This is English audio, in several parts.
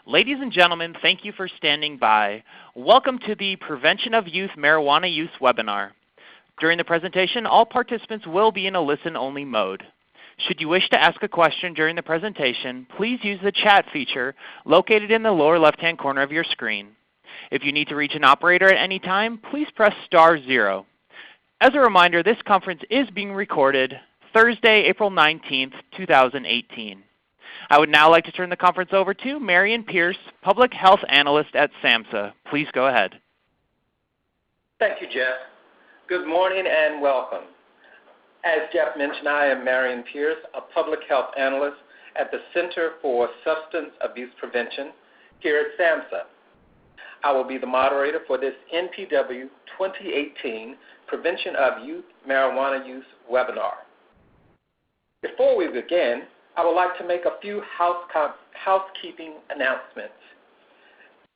Ladies and gentlemen, thank you for standing by. Welcome to the Prevention of Youth Marijuana Use webinar. During the presentation, all participants will be in a listen-only mode. Should you wish to ask a question during the presentation, please use the chat feature located in the lower left-hand corner of your screen. If you need to reach an operator at any time, please press *0. As a reminder, this conference is being recorded Thursday, April 19th, 2018. I would now like to turn the conference over to Marion Pierce, Public Health Analyst at SAMHSA. Please go ahead. Thank you, Jeff. Good morning and welcome. As Jeff mentioned, I am Marion Pierce, a Public Health Analyst at the Center for Substance Abuse Prevention here at SAMHSA. I will be the moderator for this NPW 2018 Prevention of Youth Marijuana Use webinar. Before we begin, I would like to make a few housekeeping announcements.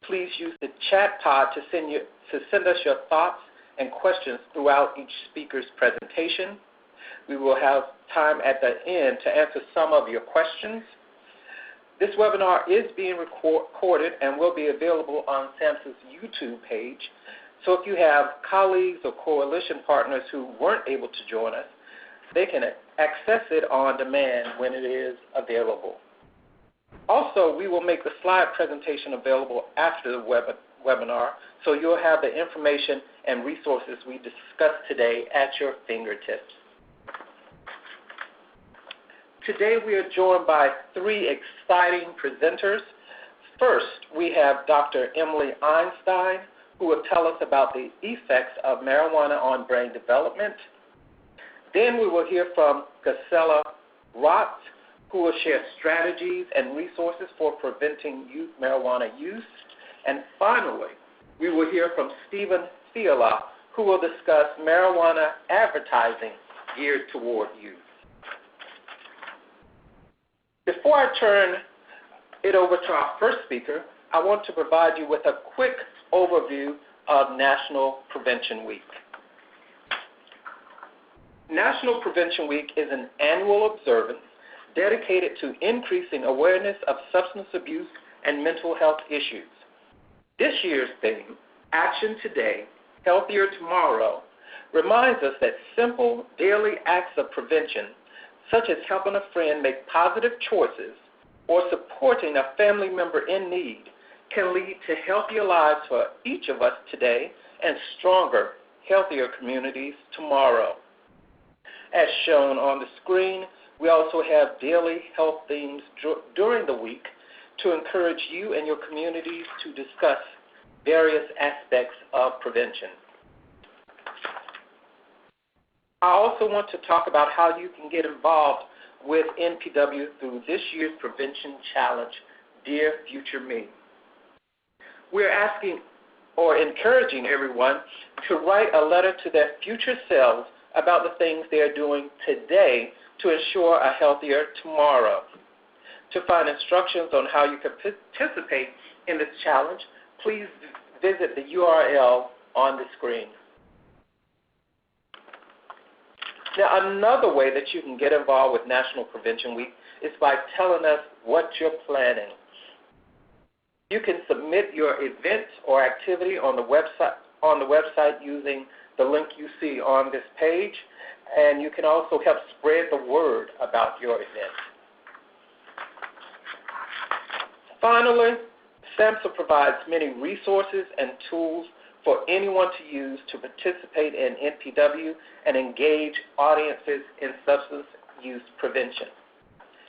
Please use the chat pod to send us your thoughts and questions throughout each speaker's presentation. We will have time at the end to answer some of your questions. This webinar is being recorded and will be available on SAMHSA's YouTube page. So if you have colleagues or coalition partners who weren't able to join us, they can access it on demand when it is available. Also, we will make the slide presentation available after the webinar, so you'll have the information and resources we discussed today at your fingertips. Today we are joined by three exciting presenters. First, we have Dr. Emily Einstein, who will tell us about the effects of marijuana on brain development. Then we will hear from Gisela Rotz, who will share strategies and resources for preventing youth marijuana use. And finally, we will hear from Stephen Fiala, who will discuss marijuana advertising geared toward youth. Before I turn it over to our first speaker, I want to provide you with a quick overview of National Prevention Week. National Prevention Week is an annual observance dedicated to increasing awareness of substance abuse and mental health issues. This year's theme, Action Today, Healthier Tomorrow, reminds us that simple daily acts of prevention, such as helping a friend make positive choices or supporting a family member in need, can lead to healthier lives for each of us today and stronger, healthier communities tomorrow. As shown on the screen, we also have daily health themes during the week to encourage you and your communities to discuss various aspects of prevention. I also want to talk about how you can get involved with NPW through this year's Prevention Challenge, Dear Future Me. We're asking or encouraging everyone to write a letter to their future selves about the things they are doing today to ensure a healthier tomorrow. To find instructions on how you can participate in this challenge, please visit the URL on the screen. Now, another way that you can get involved with National Prevention Week is by telling us what you're planning. You can submit your event or activity on the website using the link you see on this page, and you can also help spread the word about your event. Finally, SAMHSA provides many resources and tools for anyone to use to participate in NPW and engage audiences in substance use prevention.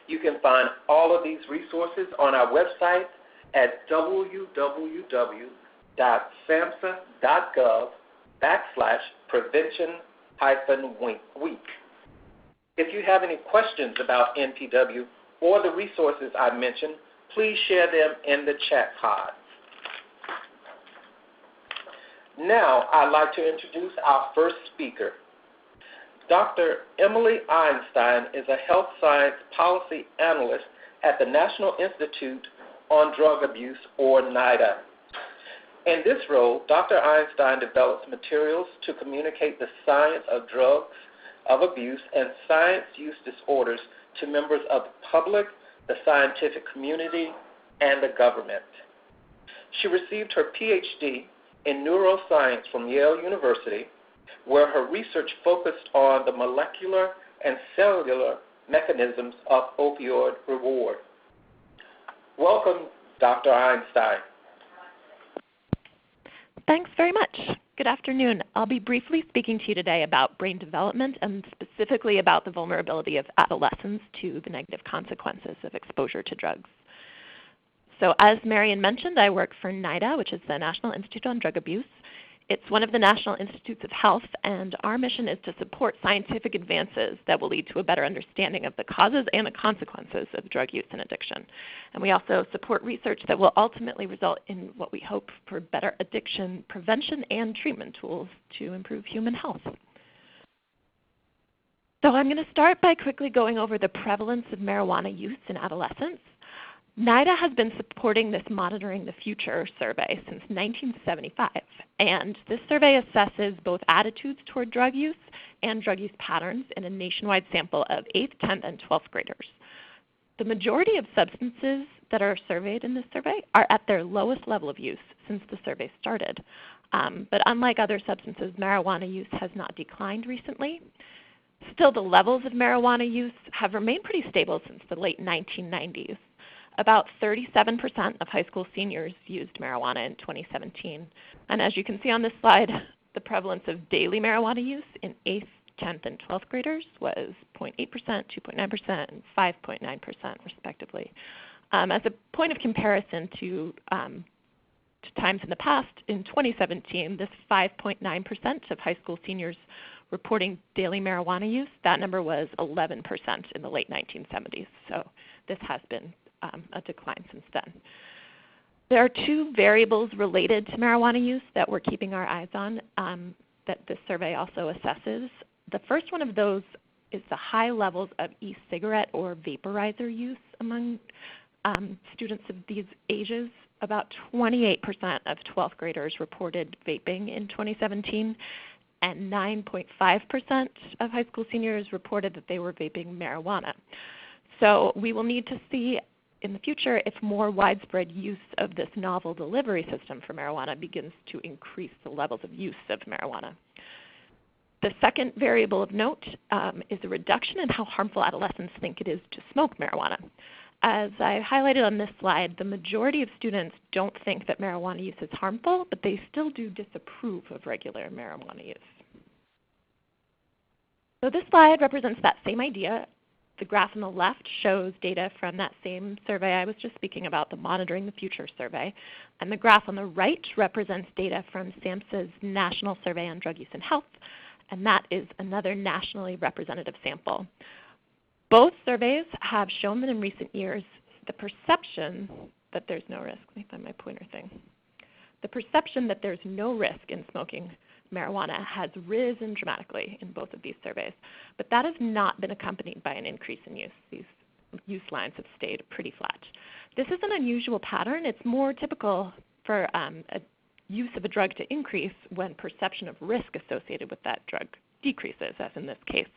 You can find all of these resources on our website at www.samhsa.gov/prevention-week. If you have any questions about NPW or the resources I mentioned, please share them in the chat pod. Now, I'd like to introduce our first speaker. Dr. Emily Einstein is a health science policy analyst at the National Institute on Drug Abuse, or NIDA. In this role, Dr. Einstein develops materials to communicate the science of drugs of abuse and science use disorders to members of the public, the scientific community, and the government. She received her PhD in neuroscience from Yale University, where her research focused on the molecular and cellular mechanisms of opioid reward. Welcome, Dr. Einstein. Thanks very much. Good afternoon. I'll be briefly speaking to you today about brain development and specifically about the vulnerability of adolescents to the negative consequences of exposure to drugs. So as Marion mentioned, I work for NIDA, which is the National Institute on Drug Abuse. It's one of the National Institutes of Health, and our mission is to support scientific advances that will lead to a better understanding of the causes and the consequences of drug use and addiction. And we also support research that will ultimately result in what we hope for better addiction prevention and treatment tools to improve human health. So I'm going to start by quickly going over the prevalence of marijuana use in adolescents. NIDA has been supporting this Monitoring the Future survey since 1975, and this survey assesses both attitudes toward drug use and drug use patterns in a nationwide sample of 8th, 10th, and 12th graders. The majority of substances that are surveyed in this survey are at their lowest level of use since the survey started. But unlike other substances, marijuana use has not declined recently. Still, the levels of marijuana use have remained pretty stable since the late 1990s. About 37% of high school seniors used marijuana in 2017. And as you can see on this slide, the prevalence of daily marijuana use in 8th, 10th, and 12th graders was 0.8%, 2.9%, and 5.9% respectively. As a point of comparison to times in the past, in 2017, this 5.9% of high school seniors reporting daily marijuana use, that number was 11% in the late 1970s. So this has been a decline since then. There are two variables related to marijuana use that we're keeping our eyes on that this survey also assesses. The first one of those is the high levels of e-cigarette or vaporizer use among students of these ages. About 28% of 12th graders reported vaping in 2017, and 9.5% of high school seniors reported that they were vaping marijuana. So we will need to see in the future if more widespread use of this novel delivery system for marijuana begins to increase the levels of use of marijuana. The second variable of note is a reduction in how harmful adolescents think it is to smoke marijuana. As I highlighted on this slide, the majority of students don't think that marijuana use is harmful, but they still do disapprove of regular marijuana use. So this slide represents that same idea. The graph on the left shows data from that same survey I was just speaking about, the Monitoring the Future survey. And the graph on the right represents data from SAMHSA's National Survey on Drug Use and Health, and that is another nationally representative sample. Both surveys have shown that in recent years, the perception that there's no risk, let me find my pointer thing. The perception that there's no risk in smoking marijuana has risen dramatically in both of these surveys, but that has not been accompanied by an increase in use. These use lines have stayed pretty flat. This is an unusual pattern. It's more typical for a use of a drug to increase when perception of risk associated with that drug decreases, as in this case.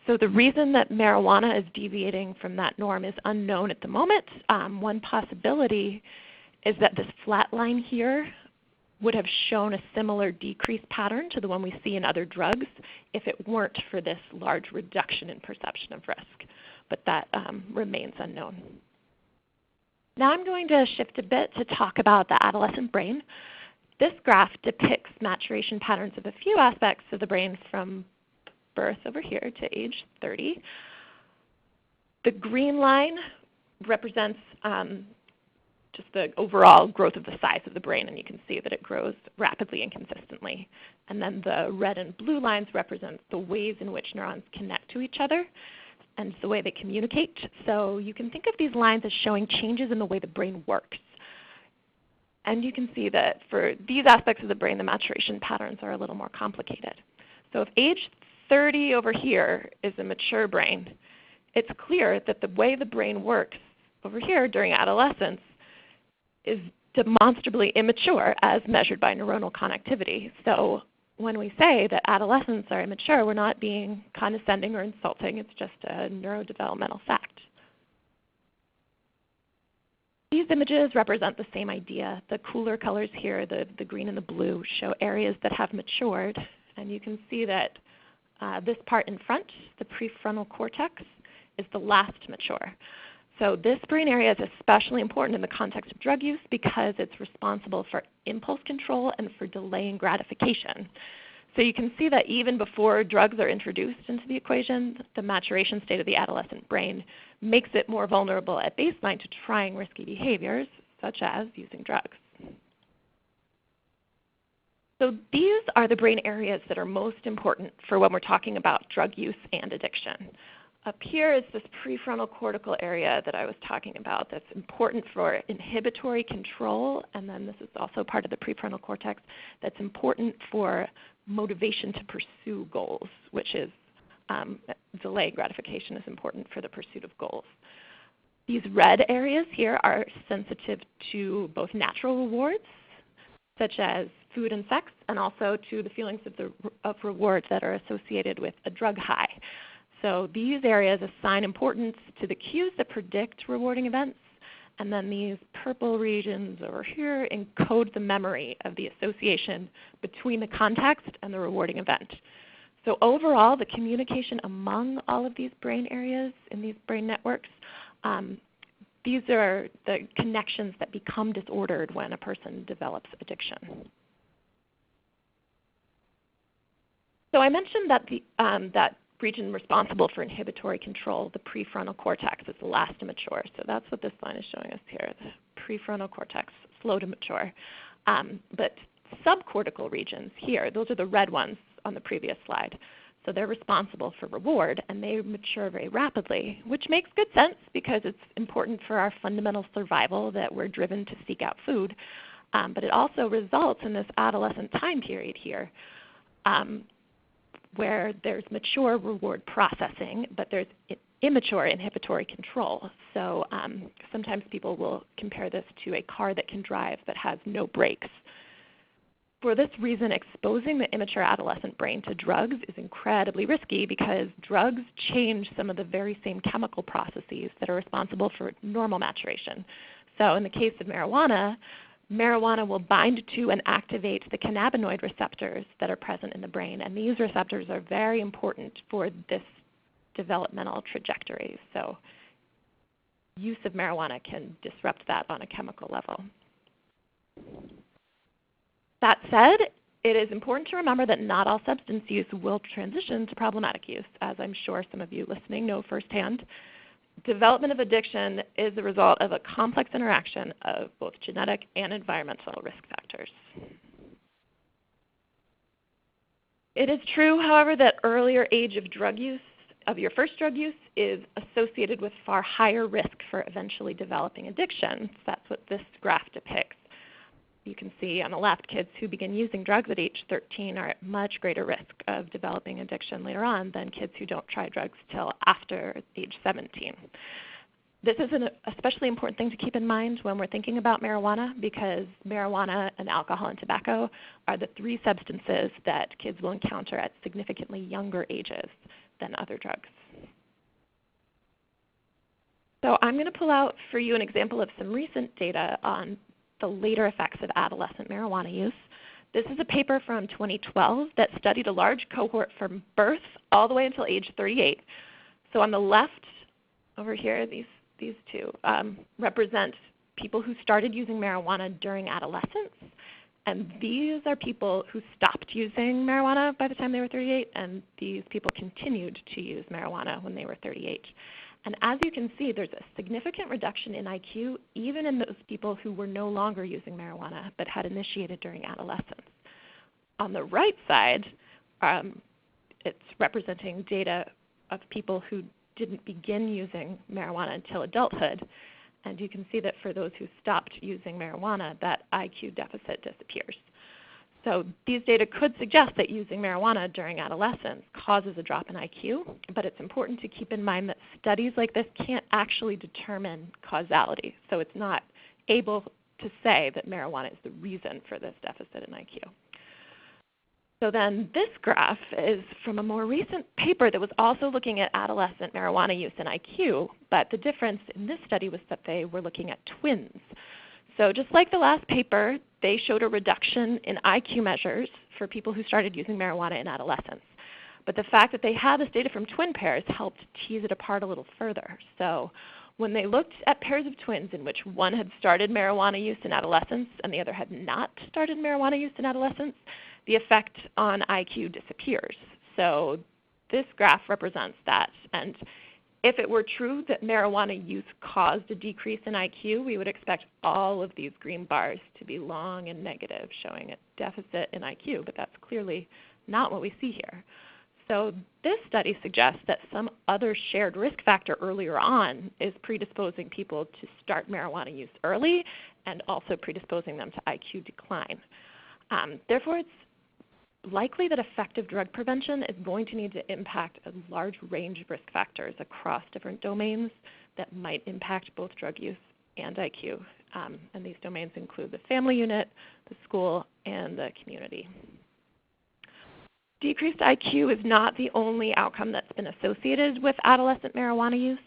So the reason that marijuana is deviating from that norm is unknown at the moment. One possibility is that this flat line here would have shown a similar decrease pattern to the one we see in other drugs if it weren't for this large reduction in perception of risk. But that remains unknown. Now I'm going to shift a bit to talk about the adolescent brain. This graph depicts maturation patterns of a few aspects of the brain from birth over here to age 30. The green line represents just the overall growth of the size of the brain, and you can see that it grows rapidly and consistently. And then the red and blue lines represent the ways in which neurons connect to each other and the way they communicate. So you can think of these lines as showing changes in the way the brain works. And you can see that for these aspects of the brain, the maturation patterns are a little more complicated. So if age 30 over here is a mature brain, it's clear that the way the brain works over here during adolescence is demonstrably immature as measured by neuronal connectivity. So when we say that adolescents are immature, we're not being condescending or insulting. It's just a neurodevelopmental fact. These images represent the same idea. The cooler colors here, the green and the blue, show areas that have matured. And you can see that this part in front, the prefrontal cortex, is the last to mature. So this brain area is especially important in the context of drug use because it's responsible for impulse control and for delaying gratification. So you can see that even before drugs are introduced into the equation, the maturation state of the adolescent brain makes it more vulnerable at baseline to trying risky behaviors, such as using drugs. So these are the brain areas that are most important for when we're talking about drug use and addiction. Up here is this prefrontal cortical area that I was talking about that's important for inhibitory control, and then this is also part of the prefrontal cortex that's important for motivation to pursue goals, which is delay gratification is important for the pursuit of goals. These red areas here are sensitive to both natural rewards, such as food and sex, and also to the feelings of reward that are associated with a drug high. So these areas assign importance to the cues that predict rewarding events, and then these purple regions over here encode the memory of the association between the context and the rewarding event. So overall, the communication among all of these brain areas in these brain networks, these are the connections that become disordered when a person develops addiction. So I mentioned that that region responsible for inhibitory control, the prefrontal cortex, is the last to mature. So that's what this line is showing us here, the prefrontal cortex, slow to mature. But subcortical regions here, those are the red ones on the previous slide. So they're responsible for reward, and they mature very rapidly, which makes good sense because it's important for our fundamental survival that we're driven to seek out food. But it also results in this adolescent time period here, where there's mature reward processing, but there's immature inhibitory control. So sometimes people will compare this to a car that can drive but has no brakes. For this reason, exposing the immature adolescent brain to drugs is incredibly risky because drugs change some of the very same chemical processes that are responsible for normal maturation. So in the case of marijuana, marijuana will bind to and activate the cannabinoid receptors that are present in the brain, and these receptors are very important for this developmental trajectory. So use of marijuana can disrupt that on a chemical level. That said, it is important to remember that not all substance use will transition to problematic use, as I'm sure some of you listening know firsthand. Development of addiction is the result of a complex interaction of both genetic and environmental risk factors. It is true, however, that earlier age of drug use, of your first drug use, is associated with far higher risk for eventually developing addiction. That's what this graph depicts. You can see on the left, kids who begin using drugs at age 13 are at much greater risk of developing addiction later on than kids who don't try drugs till after age 17. This is an especially important thing to keep in mind when we're thinking about marijuana, because marijuana and alcohol and tobacco are the three substances that kids will encounter at significantly younger ages than other drugs. So I'm going to pull out for you an example of some recent data on the later effects of adolescent marijuana use. This is a paper from 2012 that studied a large cohort from birth all the way until age 38. So on the left over here, these two represent people who started using marijuana during adolescence. And these are people who stopped using marijuana by the time they were 38, and these people continued to use marijuana when they were 38. And as you can see, there's a significant reduction in IQ even in those people who were no longer using marijuana but had initiated during adolescence. On the right side, it's representing data of people who didn't begin using marijuana until adulthood. And you can see that for those who stopped using marijuana, that IQ deficit disappears. So these data could suggest that using marijuana during adolescence causes a drop in IQ, but it's important to keep in mind that studies like this can't actually determine causality. So it's not able to say that marijuana is the reason for this deficit in IQ. So then this graph is from a more recent paper that was also looking at adolescent marijuana use and IQ, but the difference in this study was that they were looking at twins. So just like the last paper, they showed a reduction in IQ measures for people who started using marijuana in adolescence. But the fact that they had this data from twin pairs helped tease it apart a little further. So when they looked at pairs of twins in which one had started marijuana use in adolescence and the other had not started marijuana use in adolescence, the effect on IQ disappears. So this graph represents that. And if it were true that marijuana use caused a decrease in IQ, we would expect all of these green bars to be long and negative, showing a deficit in IQ, but that's clearly not what we see here. So this study suggests that some other shared risk factor earlier on is predisposing people to start marijuana use early and also predisposing them to IQ decline. Therefore, it's likely that effective drug prevention is going to need to impact a large range of risk factors across different domains that might impact both drug use and IQ. And these domains include the family unit, the school, and the community. Decreased IQ is not the only outcome that's been associated with adolescent marijuana use.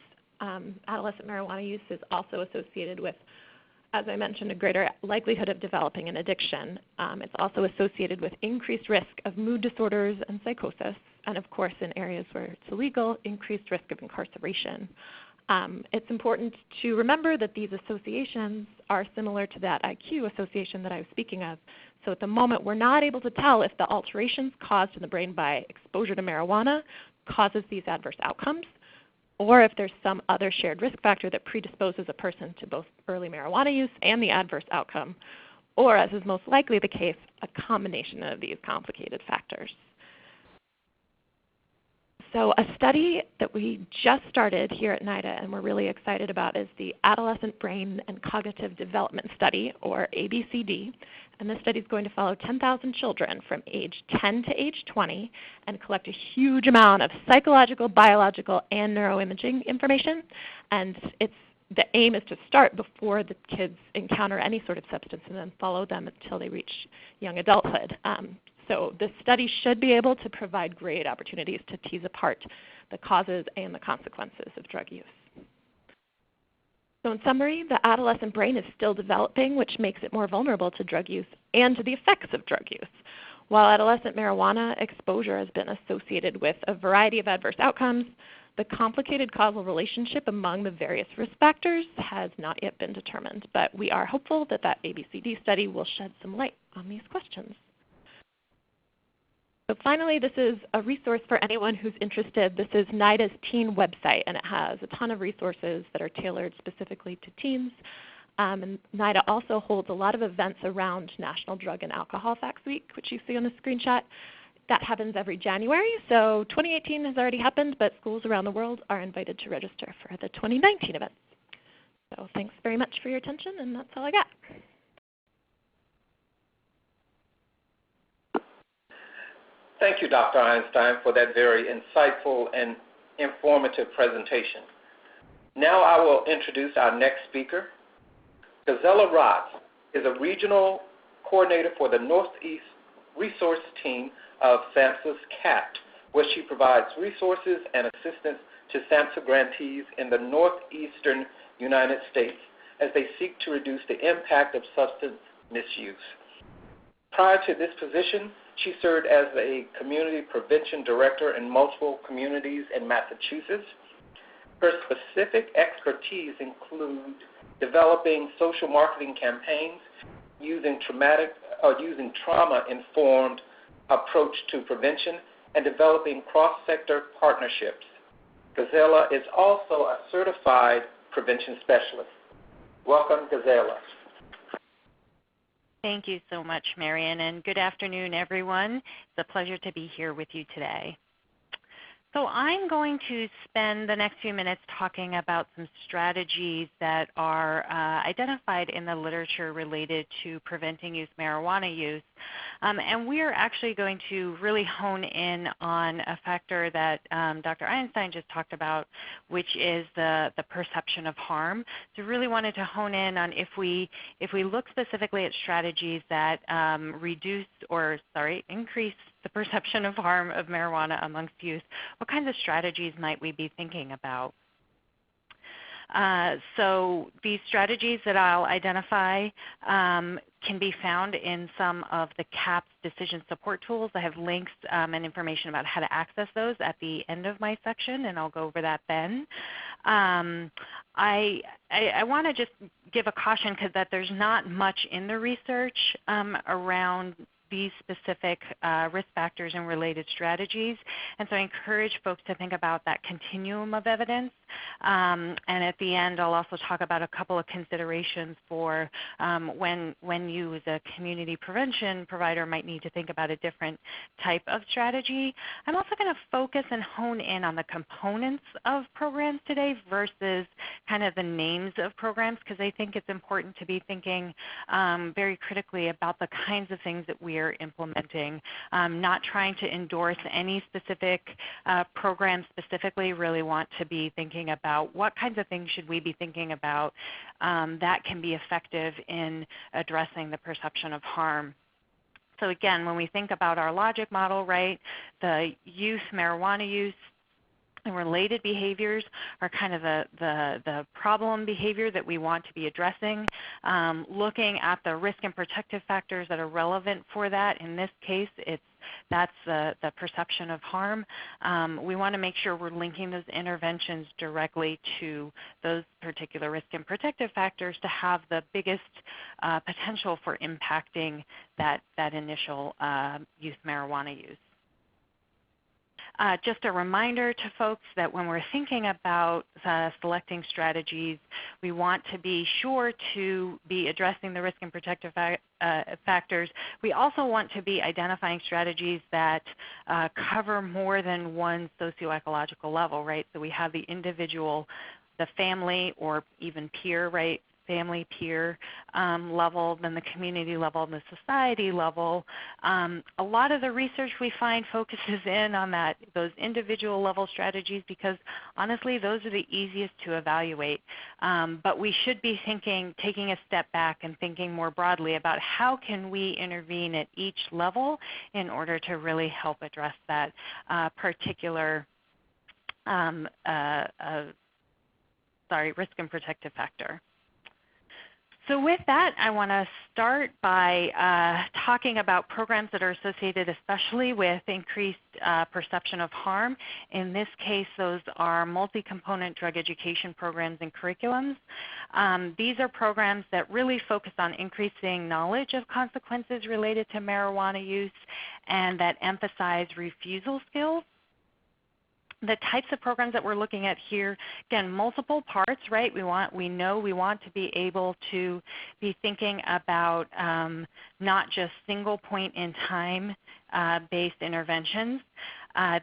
Adolescent marijuana use is also associated with, as I mentioned, a greater likelihood of developing an addiction. It's also associated with increased risk of mood disorders and psychosis, and of course in areas where it's illegal, increased risk of incarceration. It's important to remember that these associations are similar to that IQ association that I was speaking of. So at the moment, we're not able to tell if the alterations caused in the brain by exposure to marijuana causes these adverse outcomes, or if there's some other shared risk factor that predisposes a person to both early marijuana use and the adverse outcome, or, as is most likely the case, a combination of these complicated factors. So a study that we just started here at NIDA and we're really excited about is the Adolescent Brain and Cognitive Development Study, or ABCD. And this study is going to follow 10,000 children from age 10 to age 20 and collect a huge amount of psychological, biological, and neuroimaging information. And the aim is to start before the kids encounter any sort of substance and then follow them until they reach young adulthood. So this study should be able to provide great opportunities to tease apart the causes and the consequences of drug use. So in summary, the adolescent brain is still developing, which makes it more vulnerable to drug use and to the effects of drug use. While adolescent marijuana exposure has been associated with a variety of adverse outcomes, the complicated causal relationship among the various risk factors has not yet been determined. But we are hopeful that that ABCD study will shed some light on these questions. So finally, this is a resource for anyone who's interested. This is NIDA's teen website, and it has a ton of resources that are tailored specifically to teens. And NIDA also holds a lot of events around National Drug and Alcohol Facts Week, which you see on the screenshot. That happens every January. So 2018 has already happened, but schools around the world are invited to register for the 2019 events. So thanks very much for your attention, and that's all I got. Thank you, Dr. Einstein, for that very insightful and informative presentation. Now I will introduce our next speaker. Gazella Roth is a regional coordinator for the Northeast Resource Team of SAMHSA's CAPT, where she provides resources and assistance to SAMHSA grantees in the northeastern United States as they seek to reduce the impact of substance misuse. Prior to this position, she served as a community prevention director in multiple communities in Massachusetts. Her specific expertise include developing social marketing campaigns using trauma-informed approach to prevention and developing cross-sector partnerships. Gazella is also a certified prevention specialist. Welcome, Gazella. Thank you so much, Marion, and good afternoon, everyone. It's a pleasure to be here with you today. So I'm going to spend the next few minutes talking about some strategies that are identified in the literature related to preventing youth marijuana use. And we are actually going to really hone in on a factor that Dr. Einstein just talked about, which is the perception of harm. So really wanted to hone in on if we look specifically at strategies that increase the perception of harm of marijuana amongst youth, what kinds of strategies might we be thinking about? So these strategies that I'll identify can be found in some of the CAPT decision support tools. I have links and information about how to access those at the end of my section, and I'll go over that then. I want to just give a caution that there's not much in the research around these specific risk factors and related strategies. And so I encourage folks to think about that continuum of evidence. And at the end, I'll also talk about a couple of considerations for when you as a community prevention provider might need to think about a different type of strategy. I'm also going to focus and hone in on the components of programs today versus kind of the names of programs, because I think it's important to be thinking very critically about the kinds of things that we are implementing, not trying to endorse any specific program specifically, really want to be thinking about what kinds of things should we be thinking about that can be effective in addressing the perception of harm. So again, when we think about our logic model, right, the youth marijuana use and related behaviors are kind of the problem behavior that we want to be addressing. Looking at the risk and protective factors that are relevant for that. In this case, that's the perception of harm. We want to make sure we're linking those interventions directly to those particular risk and protective factors to have the biggest potential for impacting that initial youth marijuana use. Just a reminder to folks that when we're thinking about selecting strategies, we want to be sure to be addressing the risk and protective factors. We also want to be identifying strategies that cover more than one socioecological level, right? So we have the individual, the family, or even peer, right? Family, peer level, then the community level, and the society level. A lot of the research we find focuses in on those individual level strategies because honestly those are the easiest to evaluate. But we should be taking a step back and thinking more broadly about how can we intervene at each level in order to really help address that particular risk and protective factor. So with that, I want to start by talking about programs that are associated especially with increased perception of harm. In this case, those are multi-component drug education programs and curriculums. These are programs that really focus on increasing knowledge of consequences related to marijuana use and that emphasize refusal skills. The types of programs that we're looking at here, again, multiple parts, right? We want to be able to be thinking about not just single point in time based interventions.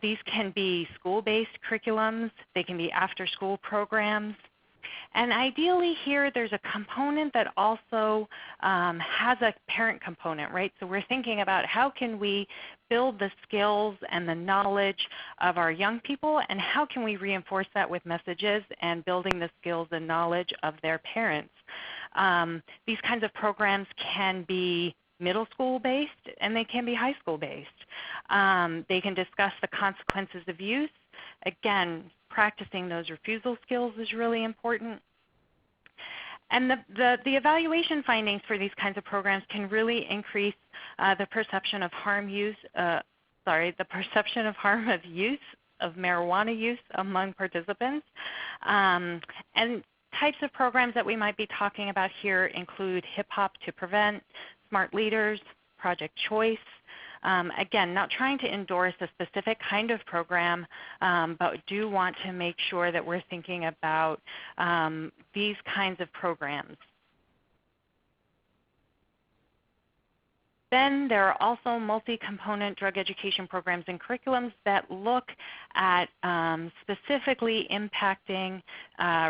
These can be school-based curriculums. They can be after-school programs. And ideally here there's a component that also has a parent component, right? So we're thinking about how can we build the skills and the knowledge of our young people and how can we reinforce that with messages and building the skills and knowledge of their parents. These kinds of programs can be middle school based and they can be high school based. They can discuss the consequences of use. Again, practicing those refusal skills is really important. And the evaluation findings for these kinds of programs can really increase the perception of harm use, the perception of harm of use, of marijuana use among participants. And types of programs that we might be talking about here include Hip Hop to Prevent, Smart Leaders, Project Choice. Again, not trying to endorse a specific kind of program, but do want to make sure that we're thinking about these kinds of programs. Then there are also multi-component drug education programs and curriculums that look at specifically impacting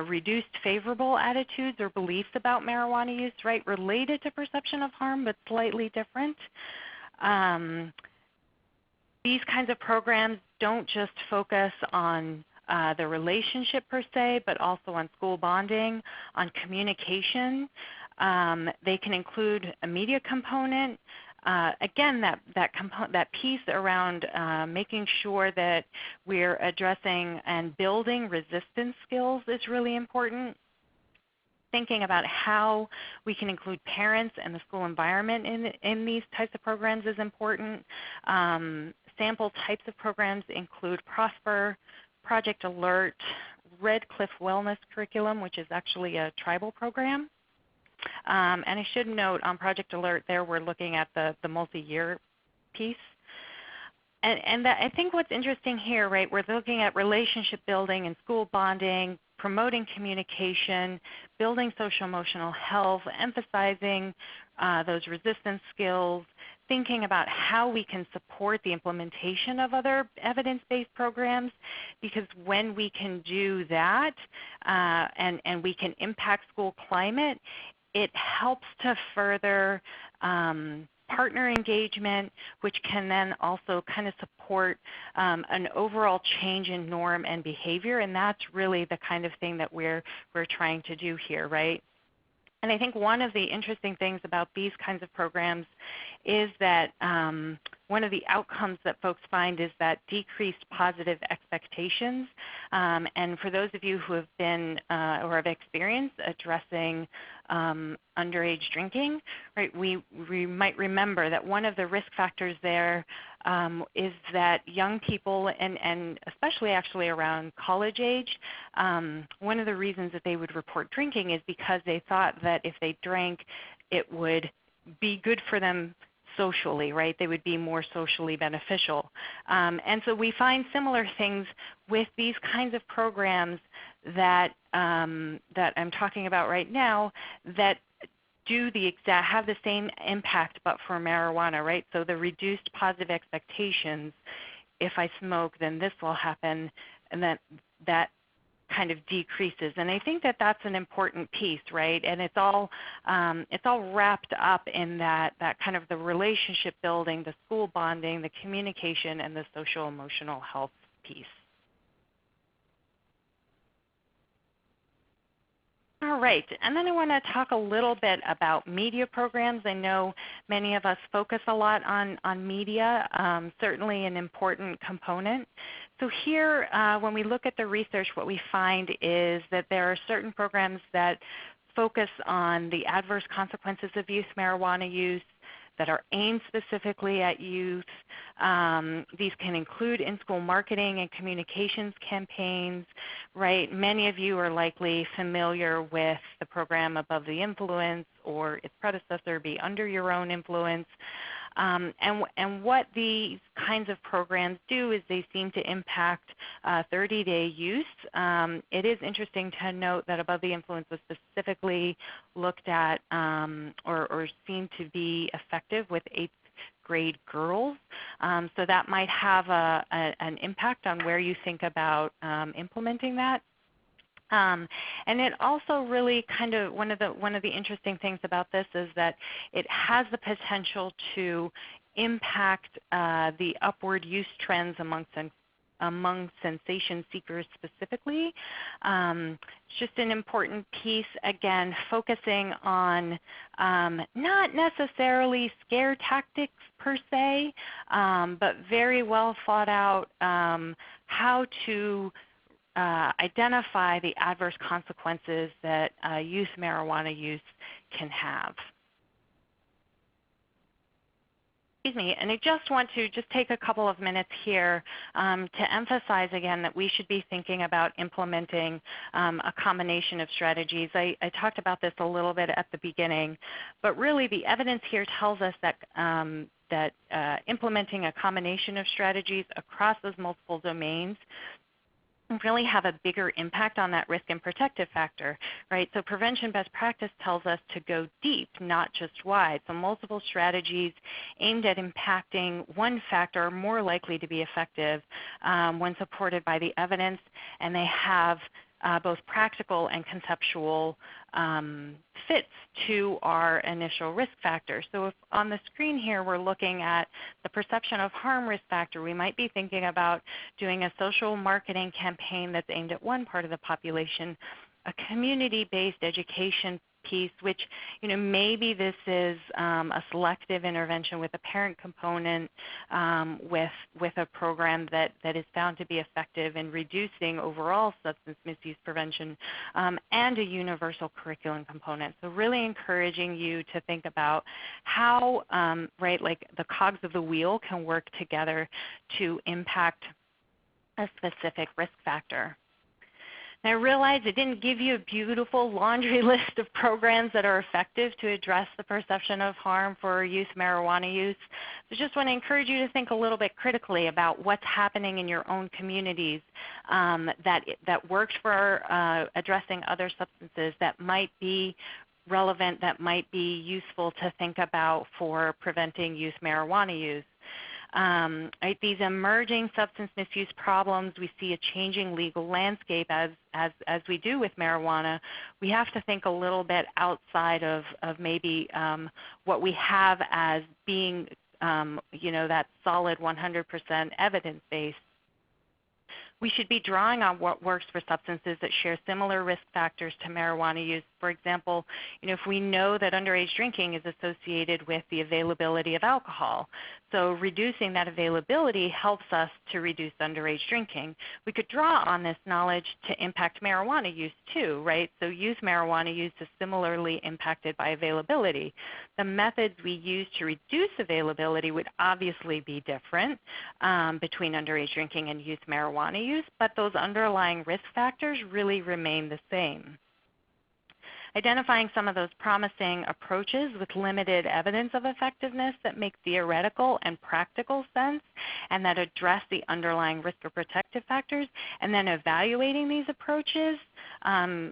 reduced favorable attitudes or beliefs about marijuana use, right, related to perception of harm but slightly different. These kinds of programs don't just focus on the relationship per se, but also on school bonding, on communication. They can include a media component, again, that piece around making sure that we're addressing and building resistance skills is really important. Thinking about how we can include parents and the school environment in these types of programs is important. Sample types of programs include Prosper, Project Alert, Red Cliff Wellness Curriculum, which is actually a tribal program. And I should note on Project Alert there we're looking at the multi-year piece. And I think what's interesting here, right, we're looking at relationship building and school bonding, promoting communication, building social emotional health, emphasizing those resistance skills, thinking about how we can support the implementation of other evidence-based programs, because when we can do that and we can impact school climate, it helps to further partner engagement, which can then also kind of support an overall change in norm and behavior, and that's really the kind of thing that we're trying to do here, right? And I think one of the interesting things about these kinds of programs is that one of the outcomes that folks find is that decreased positive expectations. And for those of you who have been or have experienced addressing underage drinking, right, we might remember that one of the risk factors there is that young people, and especially actually around college age, one of the reasons that they would report drinking is because they thought that if they drank, it would be good for them socially, right? They would be more socially beneficial. And so we find similar things with these kinds of programs that that I'm talking about right now that have the same impact but for marijuana, right? So the reduced positive expectations, if I smoke, then this will happen, and that kind of decreases. And I think that that's an important piece, right? And it's all wrapped up in that kind of the relationship building, the school bonding, the communication, and the social emotional health piece. All right, and then I want to talk a little bit about media programs. I know many of us focus a lot on media, certainly an important component. So here, when we look at the research, what we find is that there are certain programs that focus on the adverse consequences of youth marijuana use, that are aimed specifically at youth. These can include in-school marketing and communications campaigns, right? Many of you are likely familiar with the program Above the Influence or its predecessor, Be Under Your Own Influence. And what these kinds of programs do is they seem to impact 30-day use. It is interesting to note that Above the Influence was specifically looked at or seemed to be effective with 8th grade girls. So that might have an impact on where you think about implementing that. And it also really kind of one of the interesting things about this is that it has the potential to impact the upward use trends among sensation seekers specifically. It's just an important piece, again, focusing on not necessarily scare tactics per se, but very well thought out how to identify the adverse consequences that youth marijuana use can have. Excuse me, and I just want to take a couple of minutes here to emphasize again that we should be thinking about implementing a combination of strategies. I talked about this a little bit at the beginning, but really the evidence here tells us that implementing a combination of strategies across those multiple domains really have a bigger impact on that risk and protective factor, right? So prevention best practice tells us to go deep, not just wide. So multiple strategies aimed at impacting one factor are more likely to be effective when supported by the evidence, and they have both practical and conceptual fits to our initial risk factor. So if on the screen here we're looking at the perception of harm risk factor, we might be thinking about doing a social marketing campaign that's aimed at one part of the population, a community-based education piece, which maybe this is a selective intervention with a parent component with a program that is found to be effective in reducing overall substance misuse prevention, and a universal curriculum component. So really encouraging you to think about how like the cogs of the wheel can work together to impact a specific risk factor. And I realize I didn't give you a beautiful laundry list of programs that are effective to address the perception of harm for youth marijuana use. So just want to encourage you to think a little bit critically about what's happening in your own communities that works for addressing other substances that might be relevant, that might be useful to think about for preventing youth marijuana use. These emerging substance misuse problems, we see a changing legal landscape as we do with marijuana. We have to think a little bit outside of maybe what we have as being that solid 100% evidence base. We should be drawing on what works for substances that share similar risk factors to marijuana use. For example, if we know that underage drinking is associated with the availability of alcohol, so reducing that availability helps us to reduce underage drinking. We could draw on this knowledge to impact marijuana use too, right? So youth marijuana use is similarly impacted by availability. The methods we use to reduce availability would obviously be different between underage drinking and youth marijuana use, but those underlying risk factors really remain the same. Identifying some of those promising approaches with limited evidence of effectiveness that make theoretical and practical sense and that address the underlying risk or protective factors, and then evaluating these approaches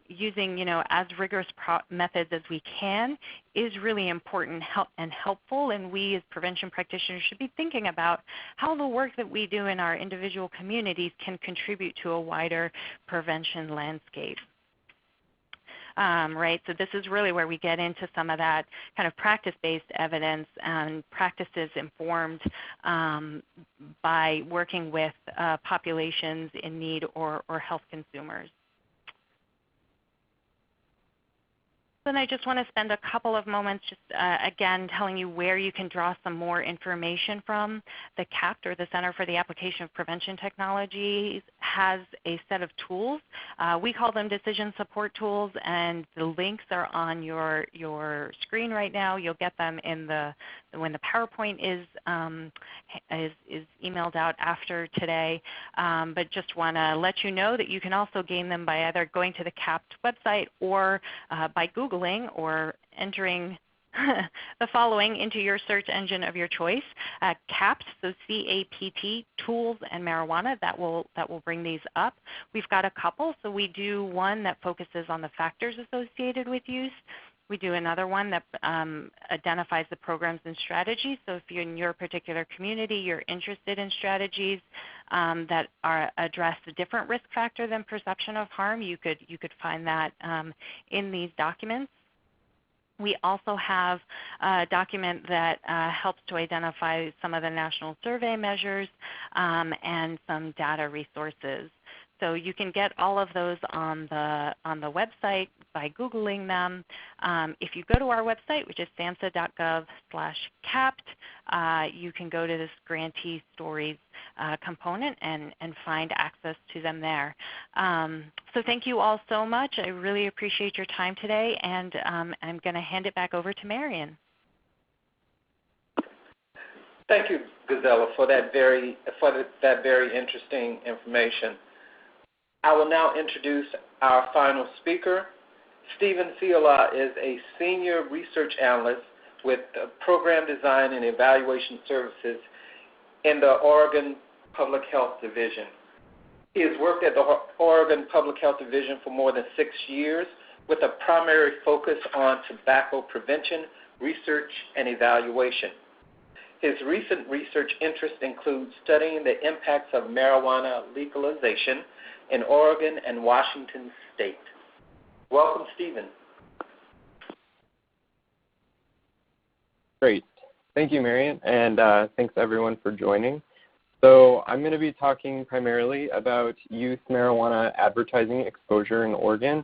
using as rigorous methods as we can is really important and helpful, and we as prevention practitioners should be thinking about how the work that we do in our individual communities can contribute to a wider prevention landscape. So this is really where we get into some of that kind of practice-based evidence and practices informed by working with populations in need or health consumers. Then I just want to spend a couple of moments just again telling you where you can draw some more information from. The CAPT, or the Center for the Application of Prevention Technologies, has a set of tools. We call them decision support tools, and the links are on your screen right now. You'll get them when the PowerPoint is emailed out after today. But just want to let you know that you can also gain them by either going to the CAPT website or by Googling or entering the following into your search engine of your choice. CAPT, so C-A-P-T, tools and marijuana, that will bring these up. We've got a couple. So we do one that focuses on the factors associated with use. We do another one that identifies the programs and strategies. So if you're in your particular community, you're interested in strategies that address a different risk factor than perception of harm, you could find that in these documents. We also have a document that helps to identify some of the national survey measures and some data resources. So you can get all of those on the website by Googling them. If you go to our website, which is samhsa.gov/CAPT, you can go to this grantee stories component and find access to them there. So thank you all so much. I really appreciate your time today, and I'm going to hand it back over to Marion. Thank you, Gazella, for that very interesting information. I will now introduce our final speaker. Stephen Fiola is a senior research analyst with Program Design and Evaluation Services in the Oregon Public Health Division. He has worked at the Oregon Public Health Division for more than 6 years with a primary focus on tobacco prevention, research, and evaluation. His recent research interests include studying the impacts of marijuana legalization in Oregon and Washington State. Welcome, Stephen. Great. Thank you, Marion, and thanks everyone for joining. So I'm going to be talking primarily about youth marijuana advertising exposure in Oregon,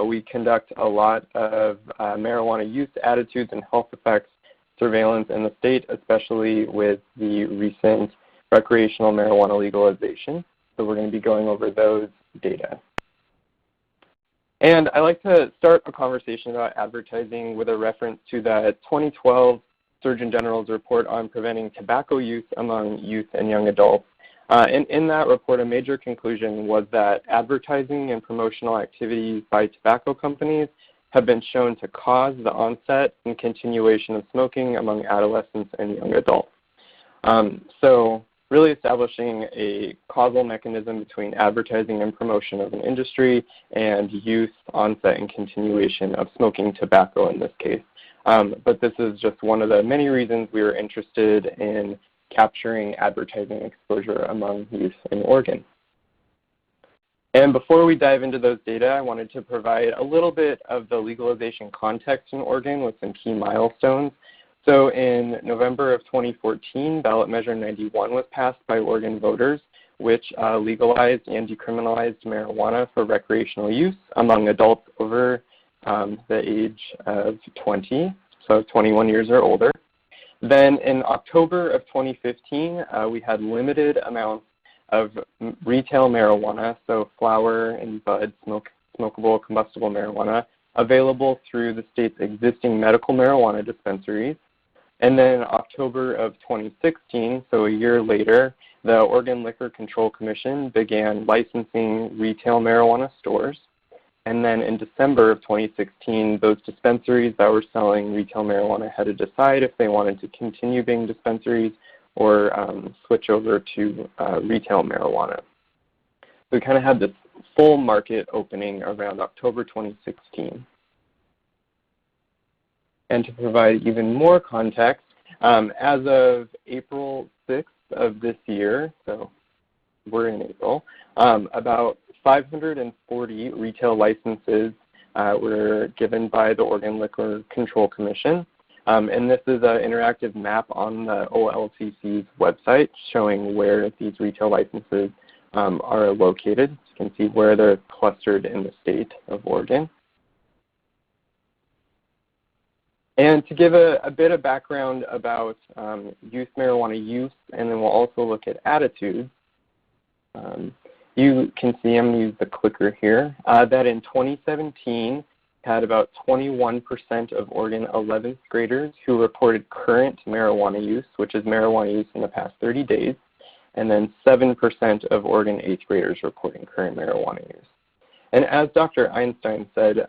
We conduct a lot of marijuana use attitudes and health effects surveillance in the state, especially with the recent recreational marijuana legalization. So we're going to be going over those data. And I like to start a conversation about advertising with a reference to the 2012 Surgeon General's report on preventing tobacco use among youth and young adults. And in that report, a major conclusion was that advertising and promotional activities by tobacco companies have been shown to cause the onset and continuation of smoking among adolescents and young adults. So really establishing a causal mechanism between advertising and promotion of an industry and youth onset and continuation of smoking tobacco in this case. But this is just one of the many reasons we were interested in capturing advertising exposure among youth in Oregon. And before we dive into those data, I wanted to provide a little bit of the legalization context in Oregon with some key milestones. So in November of 2014, ballot measure 91 was passed by Oregon voters, which legalized and decriminalized marijuana for recreational use among adults over the age of 20, so 21 years or older. Then in October of 2015, we had limited amounts of retail marijuana, so flower and bud, smokable combustible marijuana, available through the state's existing medical marijuana dispensaries. And then October of 2016, so a year later, the Oregon Liquor Control Commission began licensing retail marijuana stores. And then in December of 2016, those dispensaries that were selling retail marijuana had to decide if they wanted to continue being dispensaries or switch over to retail marijuana. So we kind of had this full market opening around October 2016. And to provide even more context, as of April 6th of this year, so we're in April, about 540 retail licenses were given by the Oregon Liquor Control Commission. And this is an interactive map on the OLCC's website showing where these retail licenses are located. You can see where they're clustered in the state of Oregon. And to give a bit of background about youth marijuana use, and then we'll also look at attitudes, you can see, I'm going to use the clicker here, that in 2017 had about 21% of Oregon 11th graders who reported current marijuana use, which is marijuana use in the past 30 days, and then 7% of Oregon 8th graders reporting current marijuana use. And as Dr. Einstein said,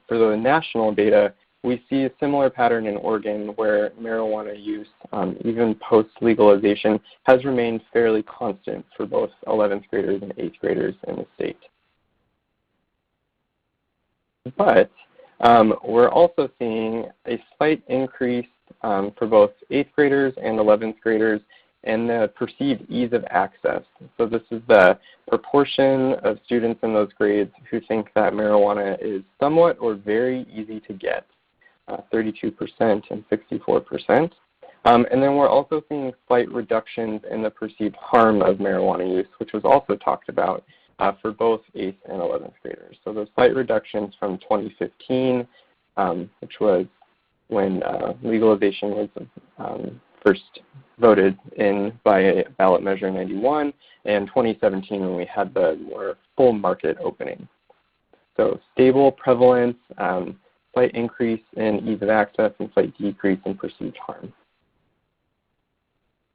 for the national data, we see a similar pattern in Oregon where marijuana use, even post-legalization, has remained fairly constant for both 11th graders and 8th graders in the state. But we're also seeing a slight increase for both 8th graders and 11th graders in the perceived ease of access. So this is the proportion of students in those grades who think that marijuana is somewhat or very easy to get. 32% and 64%. And then we're also seeing slight reductions in the perceived harm of marijuana use, which was also talked about for both 8th and 11th graders. So those slight reductions from 2015, which was when legalization was first voted in by ballot measure 91, and 2017 when we had the more full market opening. So stable prevalence, slight increase in ease of access, and slight decrease in perceived harm.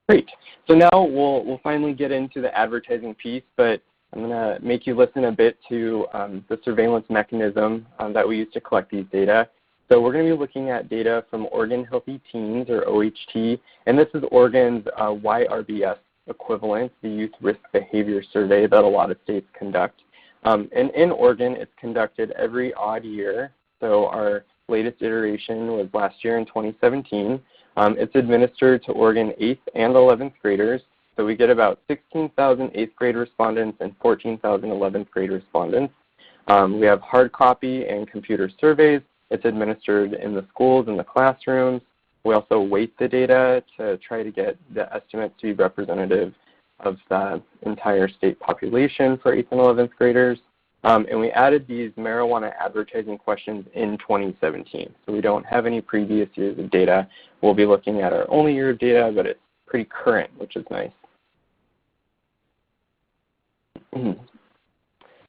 Great. So now we'll finally get into the advertising piece, but I'm going to make you listen a bit to the surveillance mechanism that we use to collect these data. So we're going to be looking at data from Oregon Healthy Teens, or OHT, and this is Oregon's YRBS equivalent, the Youth Risk Behavior Survey that a lot of states conduct. And in Oregon, it's conducted every odd year. So our latest iteration was last year in 2017. It's administered to Oregon 8th and 11th graders. So we get about 16,000 8th grade respondents and 14,000 11th grade respondents. We have hard copy and computer surveys. It's administered in the schools and the classrooms. We also weight the data to try to get the estimates to be representative of the entire state population for 8th and 11th graders. And we added these marijuana advertising questions in 2017. So we don't have any previous years of data. We'll be looking at our only year of data, but it's pretty current, which is nice.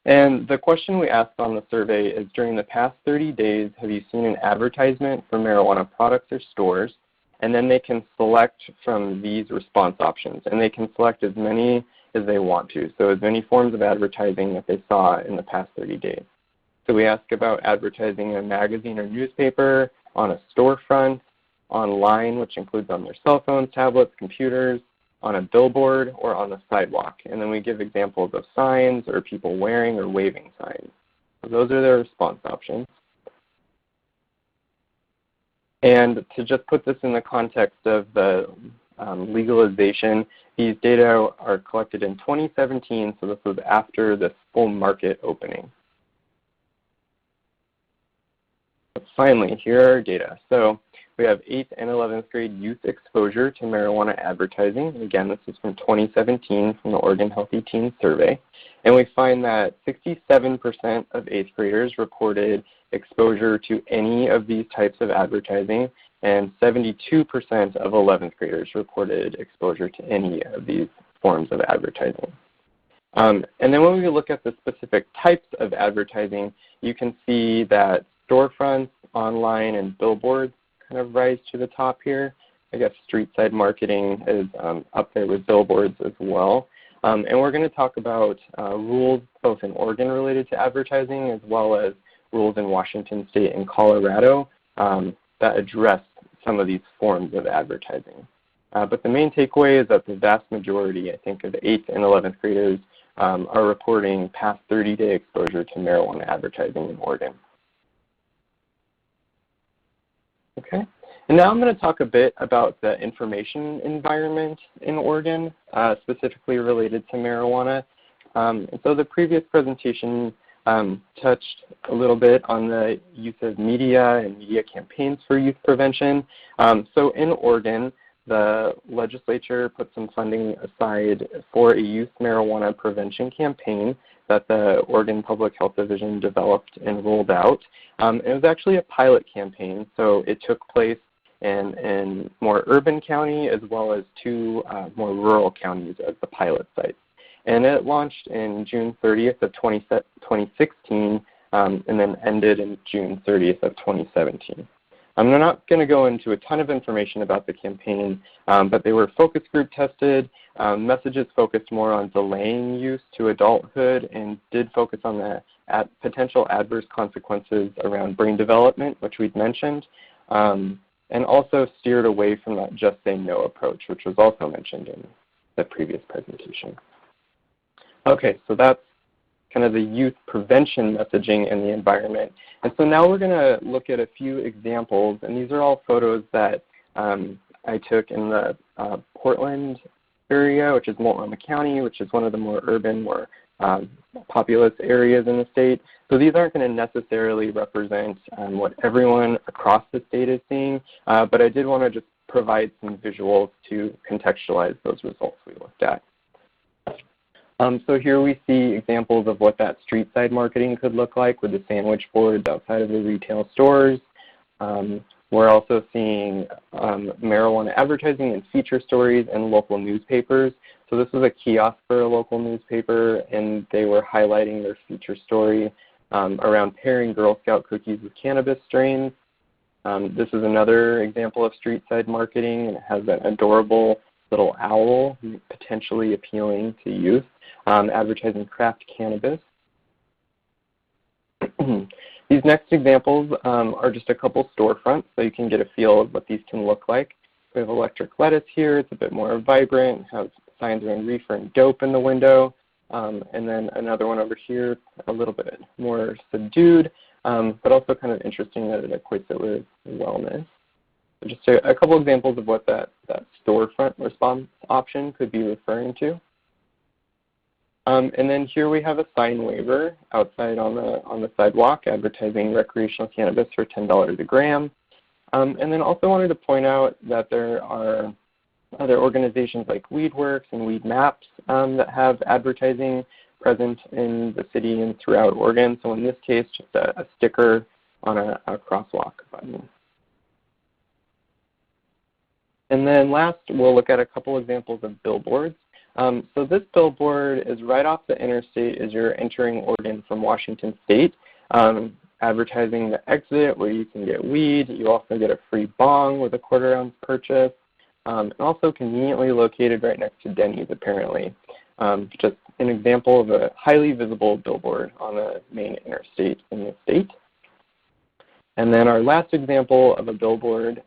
And the question we asked on the survey is, during the past 30 days, have you seen an advertisement for marijuana products or stores? And then they can select from these response options. And they can select as many as they want to, so as many forms of advertising that they saw in the past 30 days. So we ask about advertising in a magazine or newspaper, on a storefront, online, which includes on their cell phones, tablets, computers, on a billboard, or on the sidewalk. And then we give examples of signs or people wearing or waving signs. So those are their response options. And to just put this in the context of the legalization, these data are collected in 2017, so this was after the full market opening. But finally, here are our data. So we have 8th and 11th grade youth exposure to marijuana advertising. Again, this is from 2017 from the Oregon Healthy Teens Survey. And we find that 67% of 8th graders reported exposure to any of these types of advertising, and 72% of 11th graders reported exposure to any of these forms of advertising. And then when we look at the specific types of advertising, you can see that storefronts, online, and billboards kind of rise to the top here. I guess street side marketing is up there with billboards as well. And we're going to talk about rules both in Oregon related to advertising, as well as rules in Washington State and Colorado that address some of these forms of advertising. But the main takeaway is that the vast majority, I think, of 8th and 11th graders are reporting past 30-day exposure to marijuana advertising in Oregon. Okay, and now I'm going to talk a bit about the information environment in Oregon, specifically related to marijuana. And so the previous presentation touched a little bit on the use of media and media campaigns for youth prevention. So in Oregon, the legislature put some funding aside for a youth marijuana prevention campaign that the Oregon Public Health Division developed and rolled out. It was actually a pilot campaign, so it took place in more urban county as well as 2 more rural counties as the pilot sites. And it launched in June 30th of 2016 and then ended in June 30th of 2017. I'm not going to go into a ton of information about the campaign, but they were focus group tested. Messages focused more on delaying use to adulthood and did focus on the potential adverse consequences around brain development, which we'd mentioned, and also steered away from that just say no approach, which was also mentioned in the previous presentation. Okay, so that's kind of the youth prevention messaging in the environment. And so now we're going to look at a few examples, and these are all photos that I took in the Portland area, which is Multnomah County, which is one of the more urban, more populous areas in the state. So these aren't going to necessarily represent what everyone across the state is seeing, but I did want to just provide some visuals to contextualize those results we looked at. So here we see examples of what that street side marketing could look like with the sandwich boards outside of the retail stores. We're also seeing marijuana advertising and feature stories in local newspapers. So this was a kiosk for a local newspaper, and they were highlighting their feature story around pairing Girl Scout cookies with cannabis strains. This is another example of street side marketing, and it has that adorable little owl potentially appealing to youth, advertising craft cannabis. These next examples are just a couple storefronts, so you can get a feel of what these can look like. We have electric lettuce here. It's a bit more vibrant, has signs around reefer and dope in the window. And then another one over here, a little bit more subdued, but also kind of interesting that it equates it with wellness. So just a couple examples of what that storefront response option could be referring to. And then here we have a sign waiver outside on the sidewalk advertising recreational cannabis for $10 a gram. And then also wanted to point out that there are other organizations like WeedWorks and Weed Maps that have advertising present in the city and throughout Oregon. So in this case, just a sticker on a crosswalk button. And then last, we'll look at a couple examples of billboards. So this billboard is right off the interstate as you're entering Oregon from Washington State, advertising the exit where you can get weed. You also get a free bong with a quarter-ounce purchase, and also conveniently located right next to Denny's, apparently. Just an example of a highly visible billboard on the main interstate in the state. And then our last example of a billboard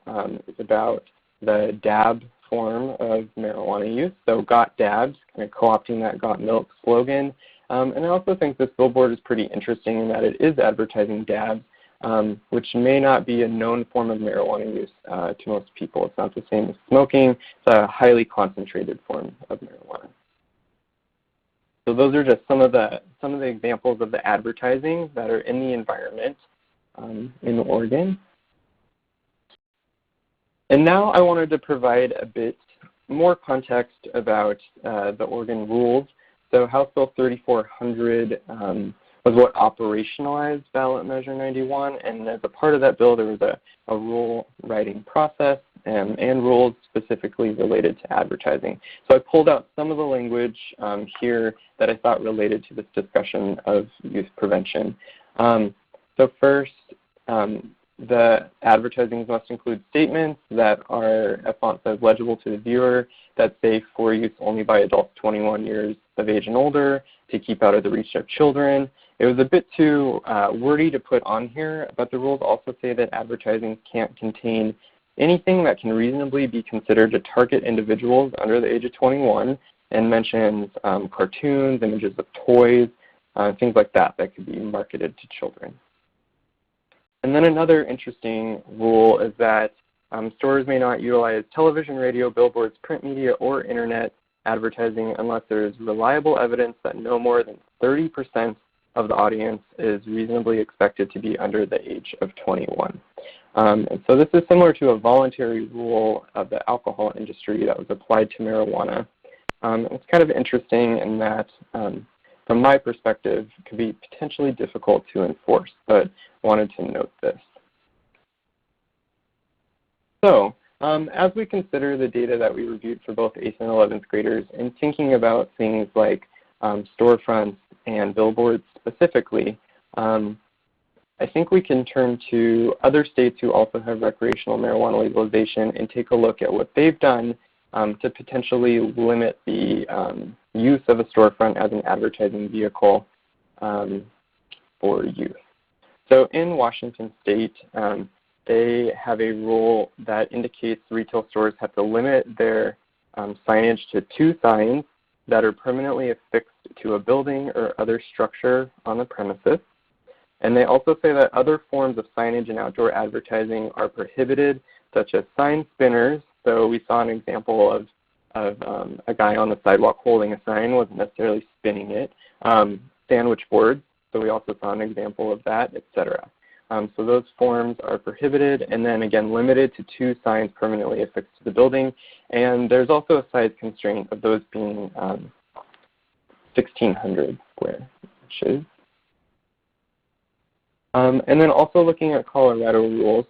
is about the dab form of marijuana use. So got dabs, kind of co-opting that got milk slogan. And I also think this billboard is pretty interesting in that it is advertising dabs, which may not be a known form of marijuana use to most people. It's not the same as smoking. It's a highly concentrated form of marijuana. So those are just some of the examples of the advertising that are in the environment in Oregon. And now I wanted to provide a bit more context about the Oregon rules. So House Bill 3400 was what operationalized Ballot Measure 91, and as a part of that bill there was a rule writing process and rules specifically related to advertising. So I pulled out some of the language here that I thought related to this discussion of youth prevention. So first, the advertising must include statements that are, a font size legible to the viewer, that's safe for use only by adults 21 years of age and older, to keep out of the reach of children. It was a bit too wordy to put on here, but the rules also say that advertising can't contain anything that can reasonably be considered to target individuals under the age of 21, and mentions cartoons, images of toys, things like that could be marketed to children. And then another interesting rule is that stores may not utilize television, radio, billboards, print media, or internet advertising unless there is reliable evidence that no more than 30% of the audience is reasonably expected to be under the age of 21. And so this is similar to a voluntary rule of the alcohol industry that was applied to marijuana. It's kind of interesting in that, from my perspective, it can be potentially difficult to enforce, but wanted to note this. So, as we consider the data that we reviewed for both 8th and 11th graders and thinking about things like storefronts and billboards specifically, I think we can turn to other states who also have recreational marijuana legalization and take a look at what they've done to potentially limit the use of a storefront as an advertising vehicle for youth. So in Washington State, they have a rule that indicates retail stores have to limit their signage to 2 signs that are permanently affixed to a building or other structure on the premises. And they also say that other forms of signage and outdoor advertising are prohibited, such as sign spinners. So we saw an example of a guy on the sidewalk holding a sign, wasn't necessarily spinning it. Sandwich boards, so we also saw an example of that, etc. So those forms are prohibited, and then again limited to 2 signs permanently affixed to the building. And there's also a size constraint of those being 1,600 square inches. And then also looking at Colorado rules,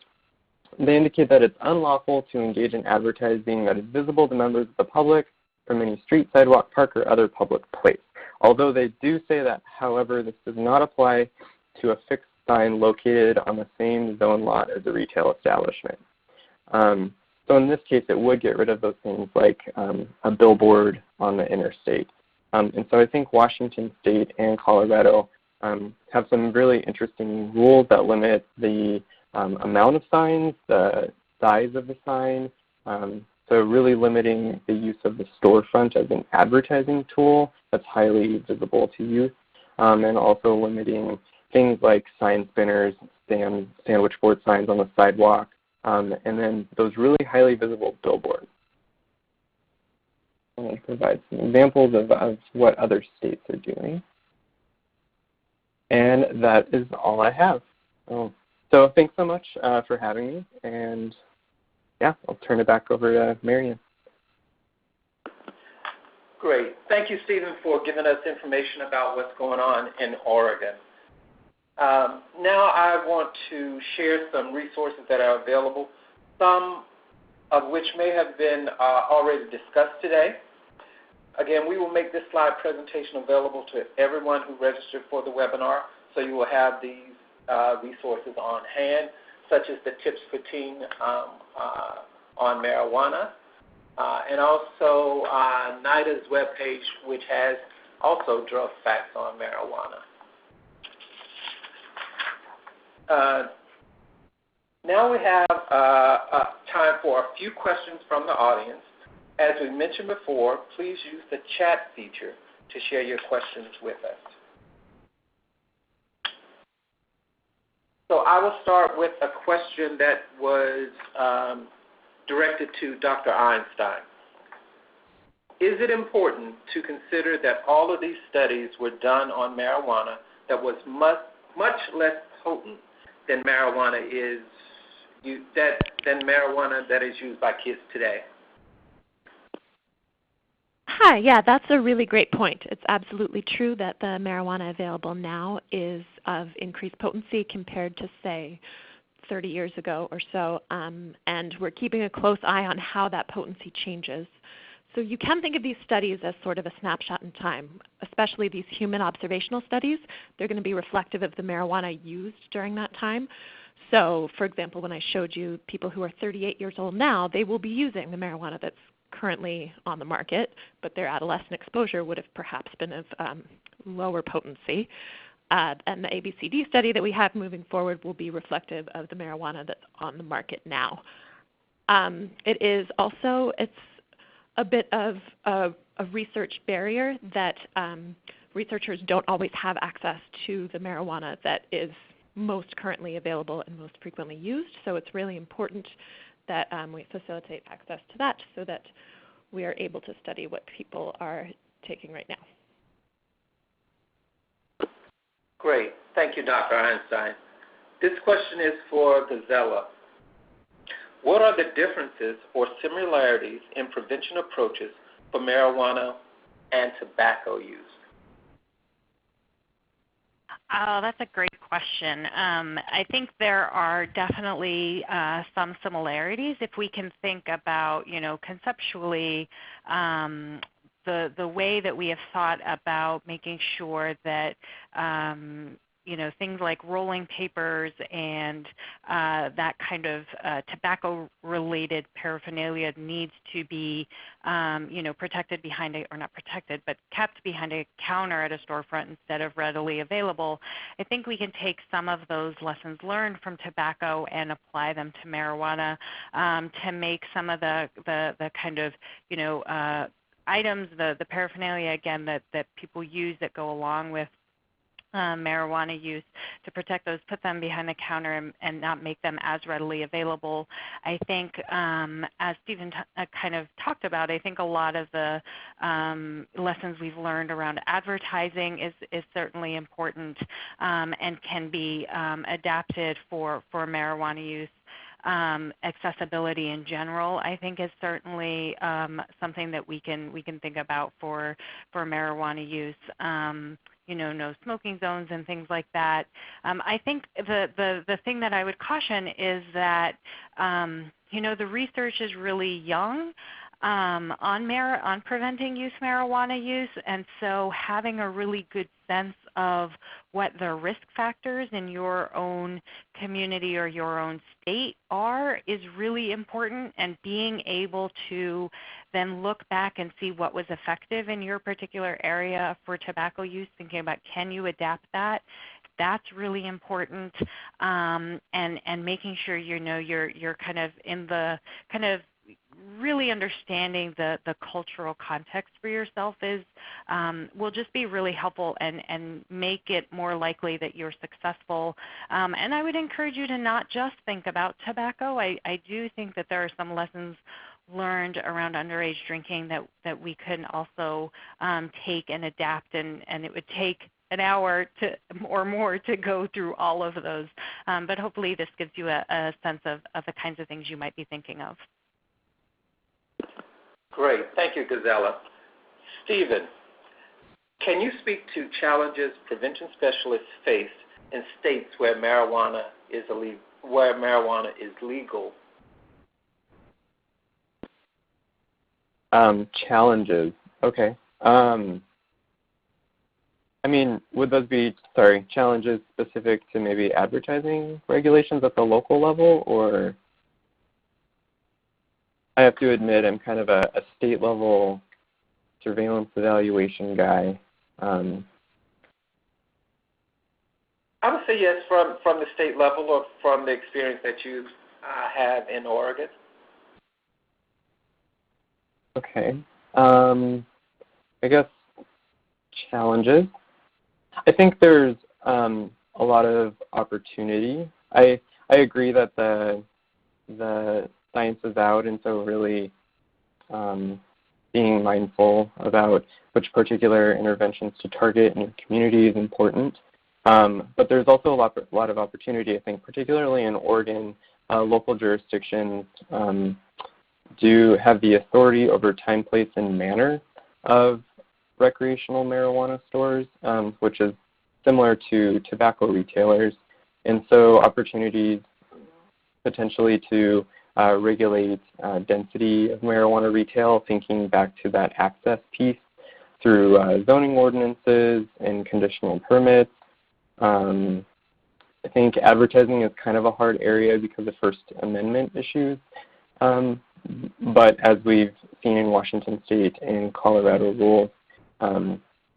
they indicate that it's unlawful to engage in advertising that is visible to members of the public from any street, sidewalk, park, or other public place. Although they do say that, however, this does not apply to a fixed sign located on the same zone lot as a retail establishment. So in this case, it would get rid of those things like a billboard on the interstate. And so I think Washington State and Colorado have some really interesting rules that limit the amount of signs, the size of the sign, so really limiting the use of the storefront as an advertising tool that's highly visible to youth, and also limiting things like sign spinners, sandwich board signs on the sidewalk, and then those really highly visible billboards. I'm going to provide some examples of what other states are doing. And that is all I have. So thanks so much for having me, and yeah, I'll turn it back over to Marian. Great. Thank you, Stephen, for giving us information about what's going on in Oregon. Now I want to share some resources that are available, some of which may have been already discussed today. Again, we will make this slide presentation available to everyone who registered for the webinar, so you will have these resources on hand, such as the tips for teen on marijuana, and also NIDA's webpage, which has also drug facts on marijuana. Now we have time for a few questions from the audience. As we mentioned before, please use the chat feature to share your questions with us. So I will start with a question that was directed to Dr. Einstein. Is it important to consider that all of these studies were done on marijuana that was much less potent than marijuana that is used by kids today? Hi, yeah, that's a really great point. It's absolutely true that the marijuana available now is of increased potency compared to, say, 30 years ago or so, and we're keeping a close eye on how that potency changes. So you can think of these studies as sort of a snapshot in time, especially these human observational studies. They're going to be reflective of the marijuana used during that time. So, for example, when I showed you people who are 38 years old now, they will be using the marijuana that's currently on the market, but their adolescent exposure would have perhaps been of lower potency. And the ABCD study that we have moving forward will be reflective of the marijuana that's on the market now. It is also, it's a bit of a research barrier that researchers don't always have access to the marijuana that is most currently available and most frequently used. So it's really important that we facilitate access to that so that we are able to study what people are taking right now. Great. Thank you, Dr. Einstein. This question is for Gazella. What are the differences or similarities in prevention approaches for marijuana and tobacco use? Oh, that's a great question. I think there are definitely some similarities if we can think about, conceptually the way that we have thought about making sure that things like rolling papers and that kind of tobacco-related paraphernalia needs to be, protected behind or not protected, but kept behind a counter at a storefront instead of readily available. I think we can take some of those lessons learned from tobacco and apply them to marijuana to make some of the kind of, items, the paraphernalia, again, that people use that go along with marijuana use to protect those, put them behind the counter and not make them as readily available. I think, as Stephen kind of talked about, I think a lot of the lessons we've learned around advertising is certainly important and can be adapted for marijuana use. Accessibility in general, I think, is certainly something that we can think about for marijuana use. No smoking zones and things like that. I think the thing that I would caution is that the research is really young on preventing youth marijuana use, and so having a really good sense of what the risk factors in your own community or your own state are is really important, and being able to then look back and see what was effective in your particular area for tobacco use, thinking about can you adapt that. That's really important, and making sure you're kind of in the kind of really understanding the cultural context for yourself will just be really helpful and make it more likely that you're successful. And I would encourage you to not just think about tobacco. I do think that there are some lessons learned around underage drinking that we can also take and adapt, and it would take an hour or more to go through all of those. But hopefully this gives you a sense of the kinds of things you might be thinking of. Great. Thank you, Gazella. Stephen, can you speak to challenges prevention specialists face in states where marijuana is legal? Challenges. Okay. I mean, would those be, challenges specific to maybe advertising regulations at the local level, or? I have to admit I'm kind of a state level surveillance evaluation guy. I would say yes, from the state level or from the experience that you have in Oregon. Okay. I guess challenges. I think there's a lot of opportunity. I agree that the science is out, and so really being mindful about which particular interventions to target in your community is important. But there's also a lot of opportunity, I think, particularly in Oregon. Local jurisdictions do have the authority over time, place, and manner of recreational marijuana stores, which is similar to tobacco retailers. And so opportunities potentially to regulate density of marijuana retail, thinking back to that access piece through zoning ordinances and conditional permits. I think advertising is kind of a hard area because of First Amendment issues. But as we've seen in Washington State and Colorado rules,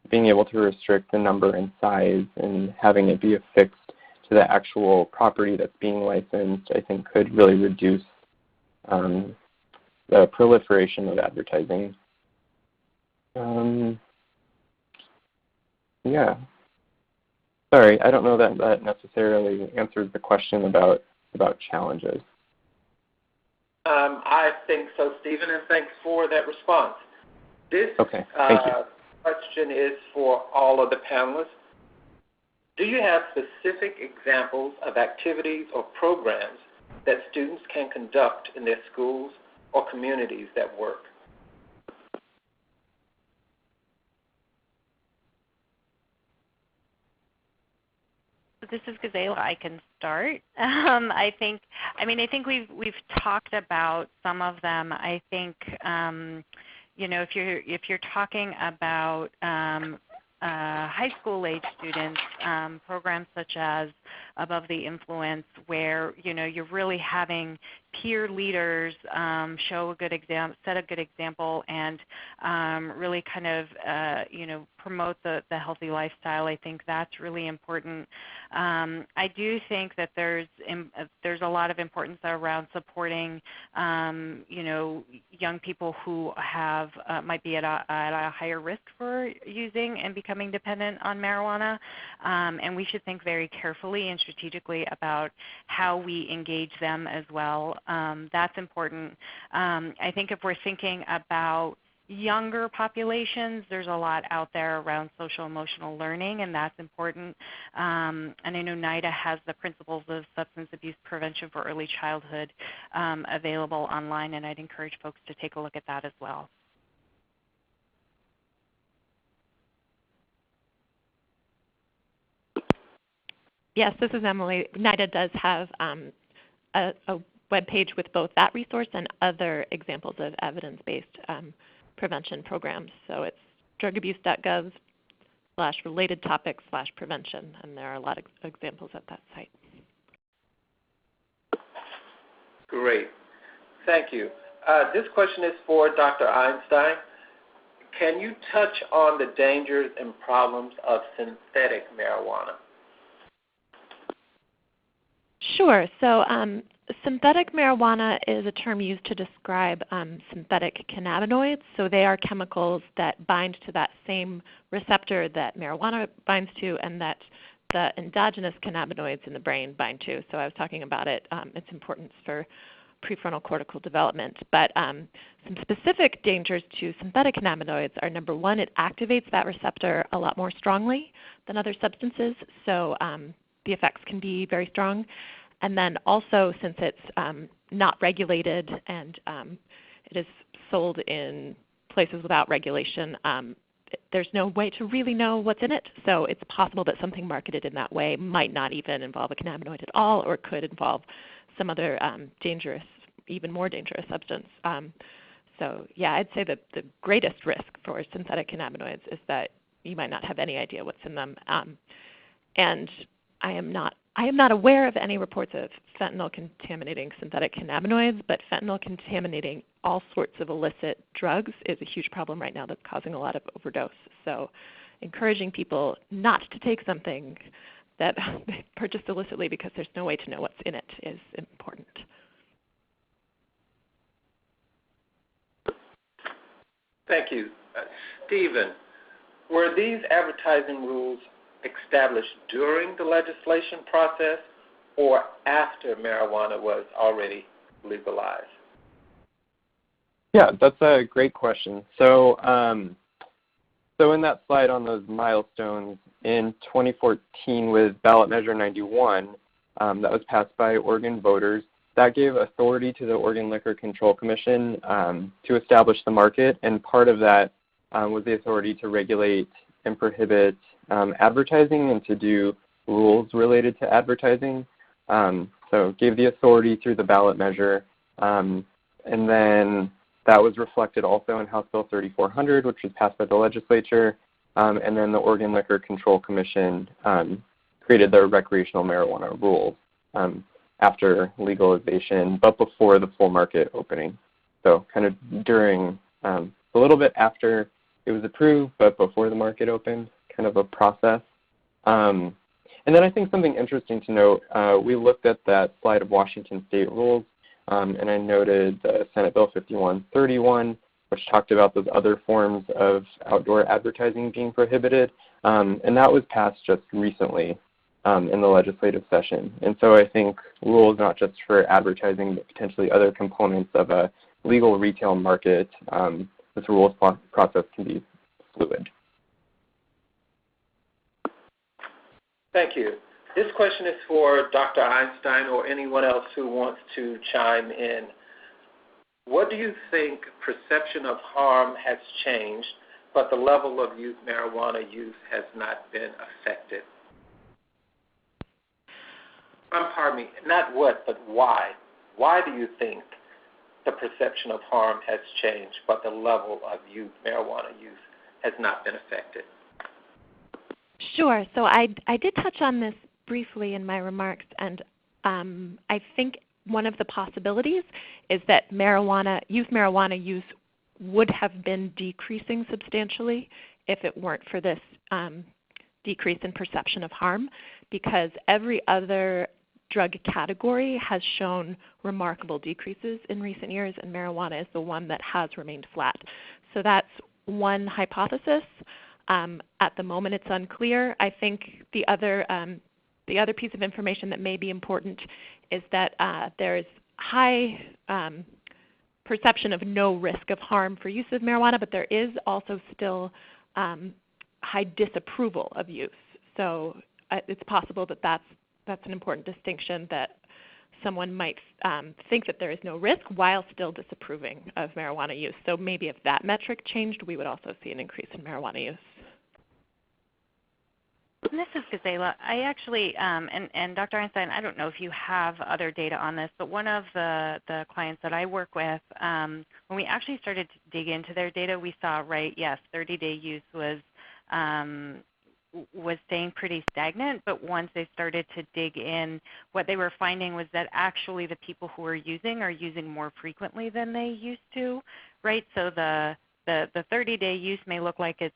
being able to restrict the number and size and having it be affixed to the actual property that's being licensed, I think could really reduce the proliferation of advertising. Yeah. Sorry, I don't know that that necessarily answers the question about challenges. I think so, Stephen, and thanks for that response. This okay. Thank you. Question is for all of the panelists. Do you have specific examples of activities or programs that students can conduct in their schools or communities that work? This is Gazela. I can start. I think we've talked about some of them. I think if you're talking about high school age students, programs such as Above the Influence, where you're really having peer leaders show a good set a good example, and really kind of promote the healthy lifestyle. I think that's really important. I do think that there's a lot of importance around supporting young people who have might be at a higher risk for using and becoming dependent on marijuana, and we should think very carefully and strategically about how we engage them as well. That's important. I think if we're thinking about younger populations, there's a lot out there around social emotional learning, and that's important. And I know NIDA has the Principles of Substance Abuse Prevention for Early Childhood available online, and I'd encourage folks to take a look at that as well. Yes, this is Emily. NIDA does have a web page with both that resource and other examples of evidence-based prevention programs. So it's drugabuse.gov/related-topics/prevention, and there are a lot of examples at that site. Great. Thank you. This question is for Dr. Einstein. Can you touch on the dangers and problems of synthetic marijuana? Sure. So synthetic marijuana is a term used to describe synthetic cannabinoids. So they are chemicals that bind to that same receptor that marijuana binds to and that the endogenous cannabinoids in the brain bind to. So I was talking about its importance for prefrontal cortical development. But some specific dangers to synthetic cannabinoids are, number one, it activates that receptor a lot more strongly than other substances. So the effects can be very strong. And then also, since it's not regulated and it is sold in places without regulation, there's no way to really know what's in it. So it's possible that something marketed in that way might not even involve a cannabinoid at all, or could involve some other dangerous, even more dangerous substance. So yeah, I'd say that the greatest risk for synthetic cannabinoids is that you might not have any idea what's in them. And I am not aware of any reports of fentanyl contaminating synthetic cannabinoids, but fentanyl contaminating all sorts of illicit drugs is a huge problem right now that's causing a lot of overdose. So encouraging people not to take something that they purchased illicitly because there's no way to know what's in it is important. Thank you. Stephen, were these advertising rules established during the legislation process or after marijuana was already legalized? Yeah, that's a great question. So, so in that slide on those milestones, in 2014 with ballot measure 91, that was passed by Oregon voters, that gave authority to the Oregon Liquor Control Commission to establish the market, and part of that was the authority to regulate and prohibit advertising and to do rules related to advertising. So gave the authority through the ballot measure, and then that was reflected also in House Bill 3400, which was passed by the legislature, and then the Oregon Liquor Control Commission created their recreational marijuana rules after legalization, but before the full market opening. So kind of during, a little bit after it was approved, but before the market opened, kind of a process. And then I think something interesting to note, we looked at that slide of Washington state rules, and I noted Senate Bill 5131, which talked about those other forms of outdoor advertising being prohibited, and that was passed just recently in the legislative session. And so I think rules not just for advertising, but potentially other components of a legal retail market, this rules process can be fluid. Thank you. This question is for Dr. Einstein or anyone else who wants to chime in. What do you think perception of harm has changed, but the level of youth marijuana use has not been affected? Pardon me, not what, but why? Why do you think the perception of harm has changed, but the level of youth marijuana use has not been affected? Sure. So I did touch on this briefly in my remarks, and I think one of the possibilities is that youth marijuana use would have been decreasing substantially if it weren't for this decrease in perception of harm, because every other drug category has shown remarkable decreases in recent years, and marijuana is the one that has remained flat. So that's one hypothesis. At the moment, it's unclear. I think the other piece of information that may be important is that there is high perception of no risk of harm for use of marijuana, but there is also still high disapproval of use. So it's possible that that's an important distinction, that someone might think that there is no risk while still disapproving of marijuana use. So maybe if that metric changed, we would also see an increase in marijuana use. And this is Gazela. I actually, and Dr. Einstein, I don't know if you have other data on this, but one of the clients that I work with, when we actually started to dig into their data, we saw, right, yes, 30-day use was staying pretty stagnant, but once they started to dig in, what they were finding was that actually the people who are using more frequently than they used to, right? So the 30-day use may look like it's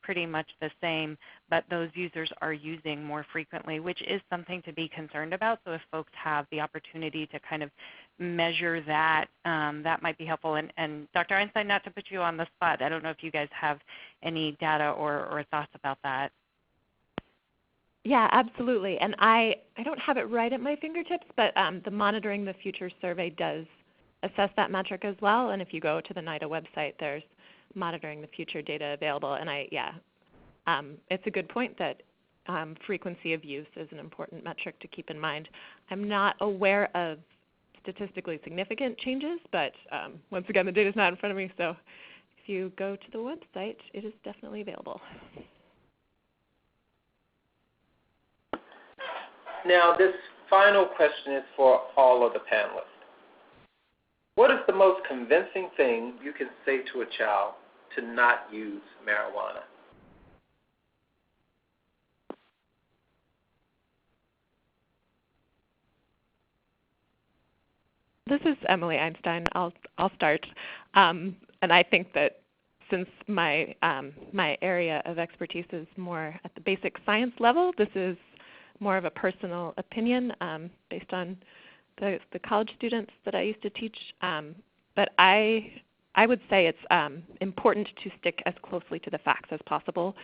pretty much the same, but those users are using more frequently, which is something to be concerned about. So if folks have the opportunity to kind of measure that, that might be helpful. And Dr. Einstein, not to put you on the spot, I don't know if you guys have any data or thoughts about that. Yeah, absolutely. And I don't have it right at my fingertips, but the Monitoring the Future survey does assess that metric as well. And if you go to the NIDA website, there's Monitoring the Future data available. And it's a good point that frequency of use is an important metric to keep in mind. I'm not aware of statistically significant changes, but once again, the data is not in front of me, so you go to the website, it is definitely available. Now, this final question is for all of the panelists. What is the most convincing thing you can say to a child to not use marijuana? This is Emily Einstein. I'll start, and I think that since my my area of expertise is more at the basic science level, this is more of a personal opinion based on the college students that I used to teach. But I would say it's important to stick as closely to the facts as possible.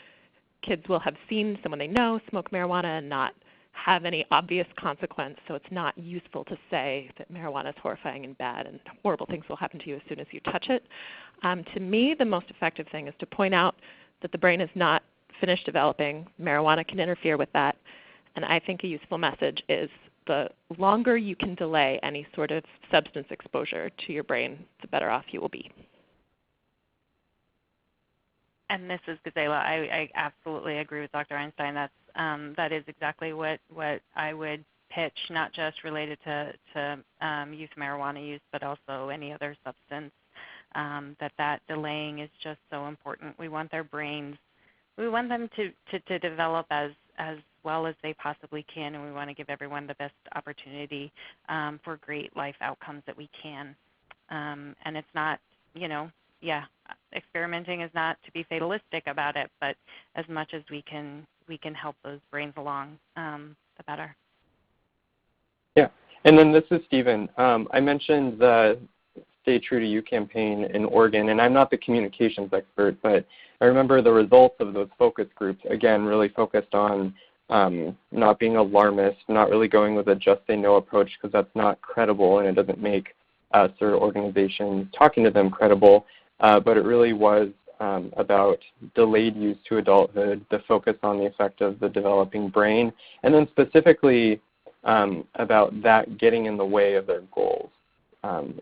Kids will have seen someone they know smoke marijuana and not have any obvious consequence, so it's not useful to say that marijuana is horrifying and bad and horrible things will happen to you as soon as you touch it. To me, the most effective thing is to point out that the brain is not finished developing. Marijuana can interfere with that. And I think a useful message is the longer you can delay any sort of substance exposure to your brain, the better off you will be. And this is Gazela. I absolutely agree with Dr. Einstein. That is exactly what I would pitch, not just related to youth marijuana use, but also any other substance. That delaying is just so important. We want their brains, we want them to develop as well as they possibly can, and we want to give everyone the best opportunity for great life outcomes that we can. And it's not, experimenting is not to be fatalistic about it, but as much as we can help those brains along, the better. Yeah, and then this is Stephen. I mentioned the Stay True to You campaign in Oregon, and I'm not the communications expert, but I remember the results of those focus groups, again, really focused on not being alarmist, not really going with a just say no approach because that's not credible and it doesn't make us or organizations talking to them credible, but it really was about delayed use to adulthood, the focus on the effect of the developing brain, and then specifically about that getting in the way of their goals,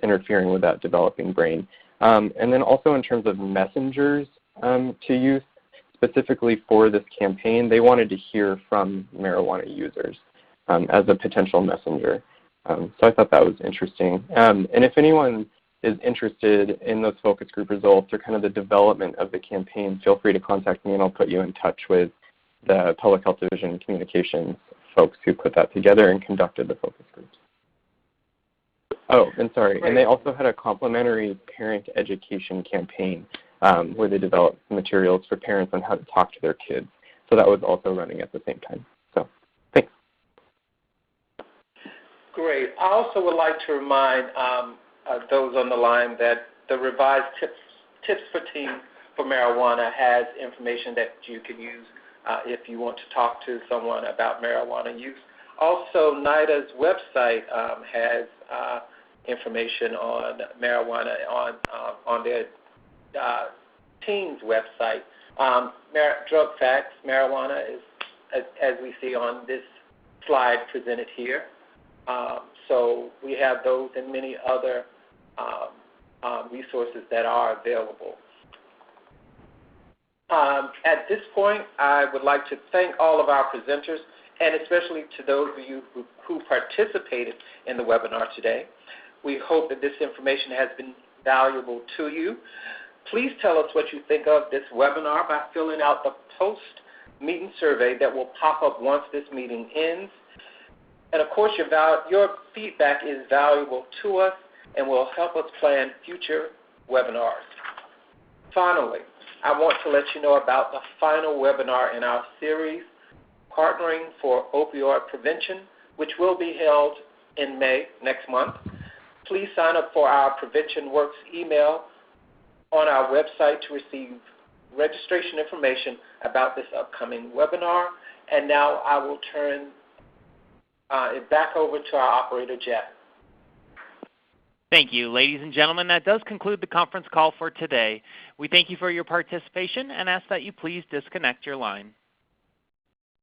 interfering with that developing brain. And then also in terms of messengers to youth, specifically for this campaign, they wanted to hear from marijuana users as a potential messenger. So I thought that was interesting. And if anyone is interested in those focus group results or kind of the development of the campaign, feel free to contact me and I'll put you in touch with the Public Health Division and Communications folks who put that together and conducted the focus groups. Oh, and sorry, and they also had a complimentary parent education campaign where they developed materials for parents on how to talk to their kids. So that was also running at the same time. So thanks. Great. I also would like to remind those on the line that the revised tips for teens for marijuana has information that you can use if you want to talk to someone about marijuana use. Also, NIDA's website has information on marijuana on their teens website. Drug facts, marijuana is, as we see on this slide presented here. So we have those and many other resources that are available. At this point, I would like to thank all of our presenters and especially to those of you who participated in the webinar today. We hope that this information has been valuable to you. Please tell us what you think of this webinar by filling out the post-meeting survey that will pop up once this meeting ends. And of course, your feedback is valuable to us and will help us plan future webinars. Finally, I want to let you know about the final webinar in our series, Partnering for Opioid Prevention, which will be held in May next month. Please sign up for our Prevention Works email on our website to receive registration information about this upcoming webinar. And now I will turn it back over to our operator, Jeff. Thank you. Ladies and gentlemen, that does conclude the conference call for today. We thank you for your participation and ask that you please disconnect your line.